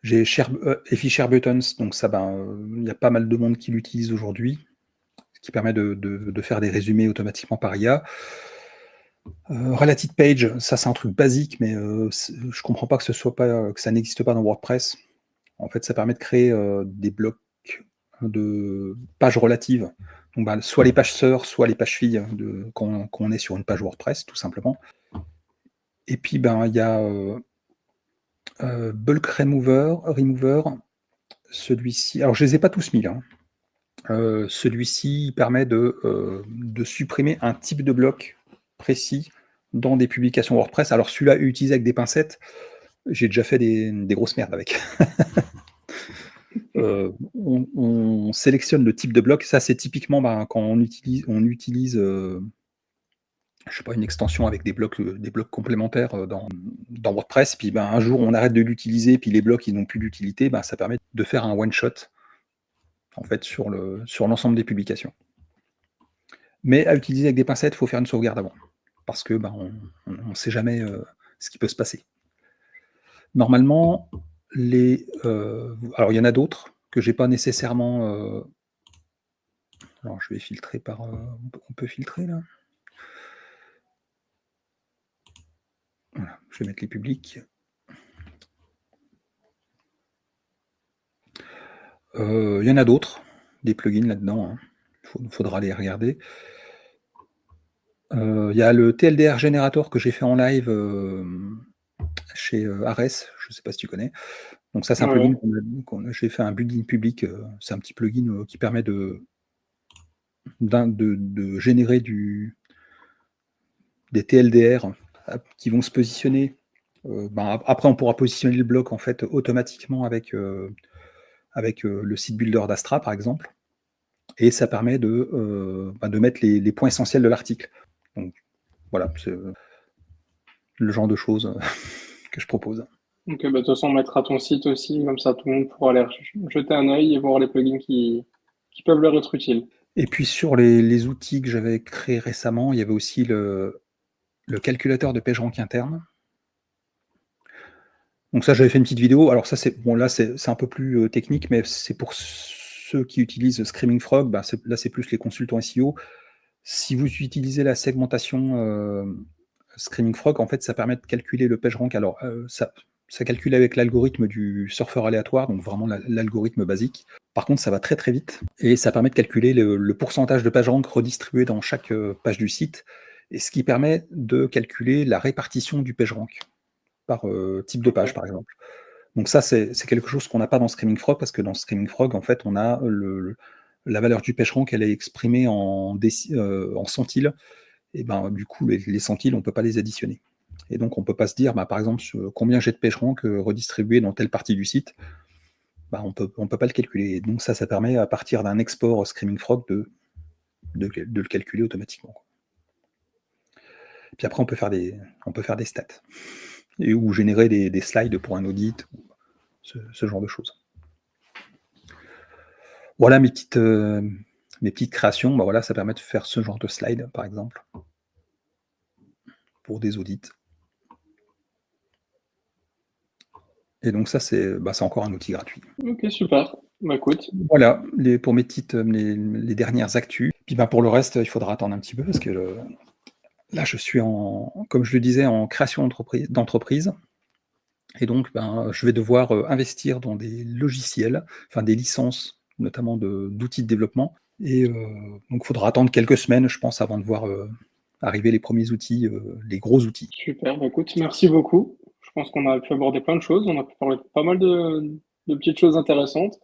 J'ai Effie Share Buttons, donc ça, il y a pas mal de monde qui l'utilise aujourd'hui, ce qui permet de faire des résumés automatiquement par IA. Related Page, ça c'est un truc basique, mais je comprends pas que ça n'existe pas dans WordPress. En fait, ça permet de créer des blocs de pages relatives. Donc, soit les pages sœurs, soit les pages filles quand on est sur une page WordPress, tout simplement. Et puis, il y a Bulk Remover. Celui-ci, alors je les ai pas tous mis là, hein. Celui-ci permet de supprimer un type de bloc précis dans des publications WordPress. Alors celui-là est utilisé avec des pincettes. J'ai déjà fait des grosses merdes avec. On sélectionne le type de bloc. Ça, c'est typiquement, quand on utilise, je sais pas, une extension avec des blocs complémentaires, dans WordPress, puis, un jour, on arrête de l'utiliser, puis les blocs, ils n'ont plus d'utilité, ça permet de faire un one shot, en fait, sur l'ensemble des publications. Mais à utiliser avec des pincettes, il faut faire une sauvegarde avant, parce que, on sait jamais, ce qui peut se passer. Normalement, alors il y en a d'autres que j'ai pas nécessairement, alors je vais filtrer par, on peut filtrer là? Voilà, je vais mettre les publics. Il y en a d'autres, des plugins là-dedans, hein. Faudra les regarder. Il y a le TLDR Generator que j'ai fait en live, chez, Ares, je ne sais pas si tu connais? Donc ça, c'est un Ouais. plugin j'ai fait un plugin public, c'est un petit plugin, qui permet de générer des TLDR, qui vont se positionner, après on pourra positionner le bloc en fait automatiquement avec le site builder d'Astra par exemple, et ça permet de mettre les points essentiels de l'article. Donc voilà, c'est le genre de choses, que je propose. Donc, de toute façon, on mettra ton site aussi, comme ça tout le monde pourra aller jeter un œil et voir les plugins qui peuvent leur être utiles. Et puis sur les outils que j'avais créés récemment, il y avait aussi le calculateur de PageRank interne. Donc ça, j'avais fait une petite vidéo. Alors ça, c'est un peu plus, technique, mais c'est pour ceux qui utilisent Screaming Frog, là, c'est plus les consultants SEO. Si vous utilisez la segmentation, Screaming Frog, en fait, ça permet de calculer le PageRank. Alors, ça calcule avec l'algorithme du surfeur aléatoire, donc vraiment l'algorithme basique. Par contre, ça va très, très vite et ça permet de calculer le pourcentage de PageRank redistribué dans chaque, page du site, et ce qui permet de calculer la répartition du PageRank par, type de page, Ok. par exemple. Donc ça, c'est quelque chose qu'on n'a pas dans Screaming Frog, parce que dans Screaming Frog, en fait, on a la valeur du PageRank, elle est exprimée en centiles, et du coup, les centiles, on ne peut pas les additionner. Et donc, on ne peut pas se dire, par exemple, combien j'ai de PageRank redistribué dans telle partie du site. On peut pas le calculer. Et donc ça permet, à partir d'un export Screaming Frog, de le calculer automatiquement. Puis après, on peut faire des stats. Ou générer des slides pour un audit, ce genre de choses. Voilà mes petites créations. Voilà, ça permet de faire ce genre de slide, par exemple, pour des audits. Et donc ça, c'est encore un outil gratuit. Ok, super. Écoute, Voilà, pour les dernières actus. Puis pour le reste, il faudra attendre un petit peu, parce que là, je suis comme je le disais, en création d'entreprise. Et donc, je vais devoir, investir dans des logiciels, enfin des licences, notamment d'outils de développement. Et donc, il faudra attendre quelques semaines, je pense, avant de voir arriver les premiers outils, les gros outils. super. Écoute, merci beaucoup. Je pense qu'on a pu aborder plein de choses. On a pu parler de pas mal de petites choses intéressantes.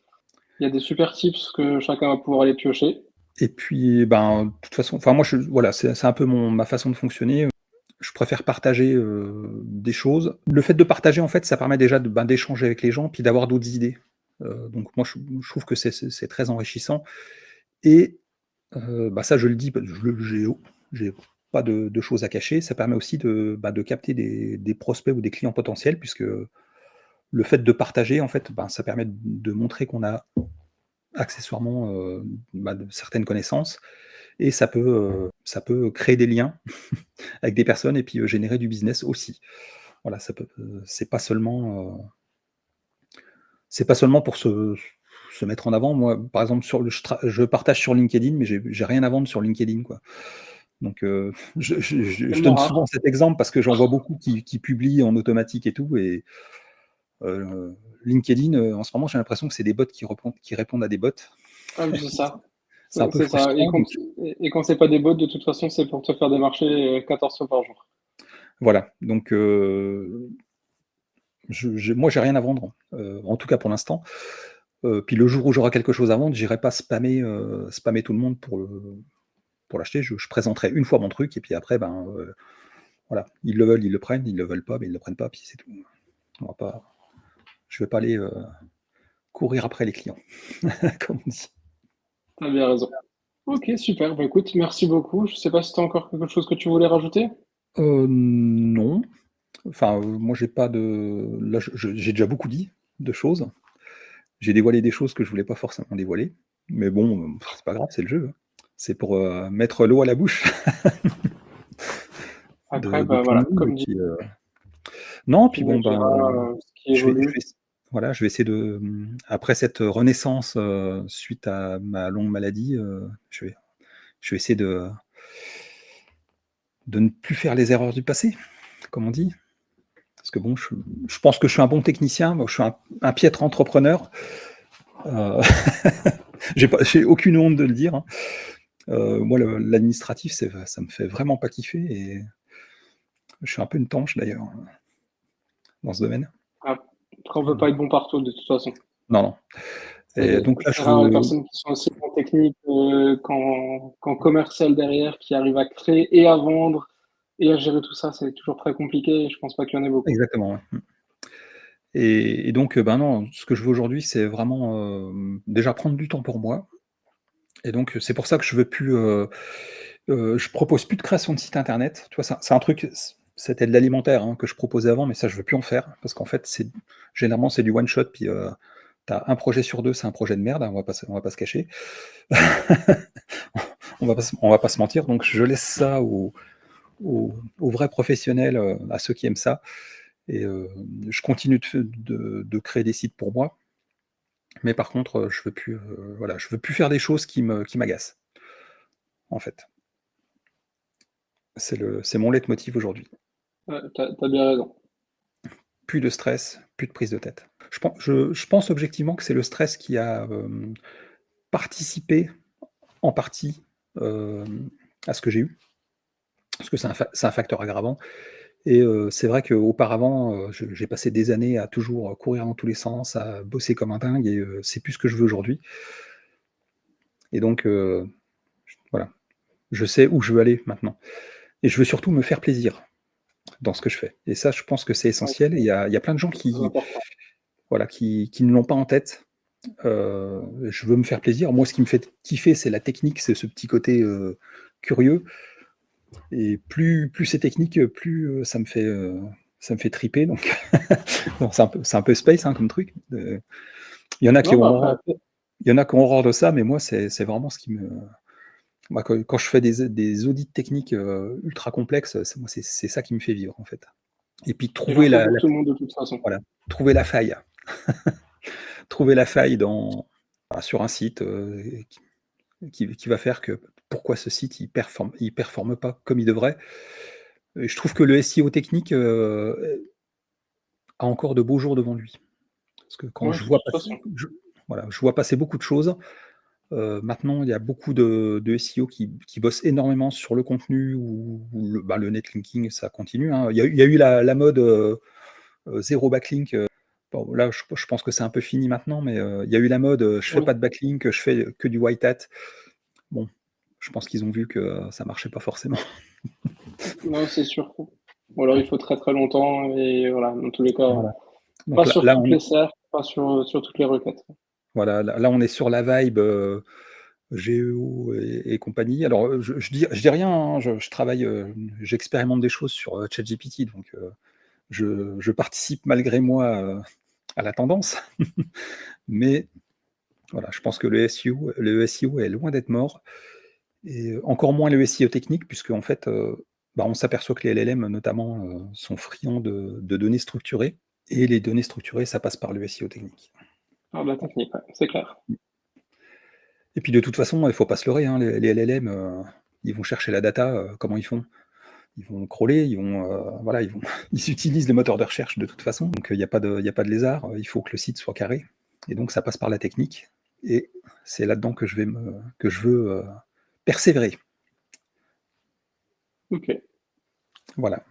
Il y a des super tips que chacun va pouvoir aller piocher. Et puis, de toute façon, enfin moi, voilà, c'est un peu ma façon de fonctionner. Je préfère partager, des choses. Le fait de partager, en fait, ça permet déjà d'échanger avec les gens, puis d'avoir d'autres idées. Donc moi, je trouve que c'est très enrichissant. Et ça, je le dis, j'ai pas de choses à cacher. Ça permet aussi de capter des prospects ou des clients potentiels, puisque le fait de partager, en fait, ça permet de montrer qu'on a accessoirement, de certaines connaissances, et ça peut créer des liens avec des personnes, et puis, générer du business aussi. Voilà, ça peut, c'est pas seulement pour se mettre en avant. Moi, par exemple, je partage sur LinkedIn, mais j'ai rien à vendre sur LinkedIn, quoi. Donc, je Tellement donne souvent rare. cet exemple parce que j'en vois beaucoup qui publient en automatique et tout, et LinkedIn, en ce moment, j'ai l'impression que c'est des bots qui répondent à des bots. Ah, mais c'est ça. C'est un peu C'est ça. frustrant, donc Et quand c'est pas des bots, de toute façon, c'est pour te faire démarcher 14 fois par jour. voilà. Donc, moi, j'ai rien à vendre, en tout cas pour l'instant. Puis le jour où j'aurai quelque chose à vendre, j'irai pas spammer tout le monde pour l'acheter. Je présenterai une fois mon truc, et puis après, voilà, ils le veulent, ils le prennent, ils le veulent pas, mais ils le prennent pas, puis c'est tout. Je vais pas aller courir après les clients, comme on dit. T'as bien raison. Ok, super. Bah, écoute, merci beaucoup. Je sais pas si tu as encore quelque chose que tu voulais rajouter. Non. Enfin, moi, j'ai pas de. Là, j'ai déjà beaucoup dit de choses. J'ai dévoilé des choses que je voulais pas forcément dévoiler. Mais bon, c'est pas grave, c'est le jeu, hein. C'est pour mettre l'eau à la bouche Après, de bah tout le voilà, monde. Et comme dit, puis, non, puis tu me bon, ben, diras ce qui je évolue. vais, voilà, je vais essayer de. Après cette renaissance suite à ma longue maladie, je vais essayer de ne plus faire les erreurs du passé, comme on dit. Parce que bon, je pense que je suis un bon technicien, moi, je suis un piètre entrepreneur. Euh, j'ai aucune honte de le dire, hein. Moi, l'administratif, ça me fait vraiment pas kiffer et je suis un peu une tanche d'ailleurs dans ce domaine. Après, on peut pas être bon partout de toute façon. Non, non. Et donc là, C'est rare les personnes qui sont aussi bons techniques qu'en commercial derrière, qui arrivent à créer et à vendre et à gérer tout ça. C'est toujours très compliqué et je pense pas qu'il y en ait beaucoup. exactement, ouais. Et donc, ben non, ce que je veux aujourd'hui, c'est vraiment déjà prendre du temps pour moi. Et donc, c'est pour ça que je veux plus. Je propose plus de création de site internet. Tu vois, c'est un truc. C'était de l'alimentaire hein, que je proposais avant, mais ça, je veux plus en faire parce qu'en fait, généralement c'est du one shot. Puis t'as un projet sur deux, c'est un projet de merde. Hein, on va pas se cacher. On va pas se mentir. Donc, je laisse ça aux vrais professionnels, à ceux qui aiment ça. Et je continue de créer des sites pour moi. Mais par contre, je veux plus, voilà, je veux plus faire des choses qui m'agacent, en fait. C'est mon leitmotiv aujourd'hui. Ouais, t'as bien raison. Plus de stress, plus de prise de tête. Je pense objectivement que c'est le stress qui a participé en partie à ce que j'ai eu, parce que c'est un facteur aggravant. Et c'est vrai qu'auparavant, j'ai passé des années à toujours courir dans tous les sens, à bosser comme un dingue, et c'est plus ce que je veux aujourd'hui. Et donc, voilà, je sais où je veux aller maintenant. Et je veux surtout me faire plaisir dans ce que je fais. Et ça, je pense que c'est Ouais, essentiel. Et il y a plein de gens c'est très important. voilà, qui ne l'ont pas en tête. Je veux me faire plaisir. Moi, ce qui me fait kiffer, c'est la technique, c'est ce petit côté curieux. Et plus c'est technique, plus ça me fait triper. Donc, bon, c'est un peu space hein, comme truc. Il y en a qui Non, ont bah après, horreur, il y en a qui ont horreur de ça, mais moi, c'est vraiment ce qui me. Moi, quand je fais des audits techniques ultra complexes, c'est ça qui me fait vivre en fait. Et puis il en faut pour tout le monde de toute façon. voilà, trouver la faille. Trouver la faille sur un site qui va faire que pourquoi ce site il performe pas comme il devrait. Et je trouve que le SEO technique a encore de beaux jours devant lui. Parce que quand Ouais, je de vois toute passer, façon. voilà, je vois passer beaucoup de choses. Maintenant, il y a beaucoup de SEO qui bossent énormément sur le contenu ou le netlinking, ça continue. Hein. Il y a eu la mode zéro backlink. Bon, là, je pense que c'est un peu fini maintenant, mais il y a eu la mode je fais Oui, pas de backlink, je fais que du white hat. Bon, je pense qu'ils ont vu que ça marchait pas forcément. non, c'est sûr. Ou alors il faut très très longtemps et voilà, dans tous les cas, Voilà. Donc pas là, sur là, toutes on les est, serres, pas sur toutes les requêtes. voilà, là, on est sur la vibe GEO et compagnie. Alors, je dis rien, hein, je travaille, j'expérimente des choses sur ChatGPT, donc je participe malgré moi à la tendance. Mais voilà, je pense que le SEO est loin d'être mort. Et encore moins le SEO technique, puisque en fait, on s'aperçoit que les LLM, notamment, sont friands de données structurées. Et les données structurées, ça passe par le SEO technique. Ah, la technique, ouais, c'est clair. Et puis de toute façon, il ne faut pas se leurrer, hein, les LLM, ils vont chercher la data, comment ils font? Ils vont crawler, voilà, ils utilisent les moteurs de recherche de toute façon, donc il y a pas de lézard, il faut que le site soit carré. Et donc ça passe par la technique. Et c'est là-dedans que je veux persévérer. Ok. Voilà.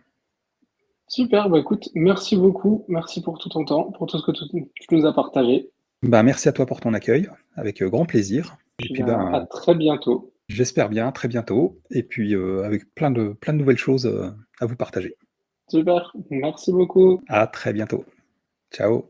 Super, bah écoute, merci beaucoup. Merci pour tout ton temps, pour tout ce que tu nous as partagé. Ben, merci à toi pour ton accueil, avec grand plaisir. Et Puis puis à ben, très bientôt. j'espère bien, très bientôt. Et puis avec plein de nouvelles choses à vous partager. Super, merci beaucoup. À très bientôt. Ciao.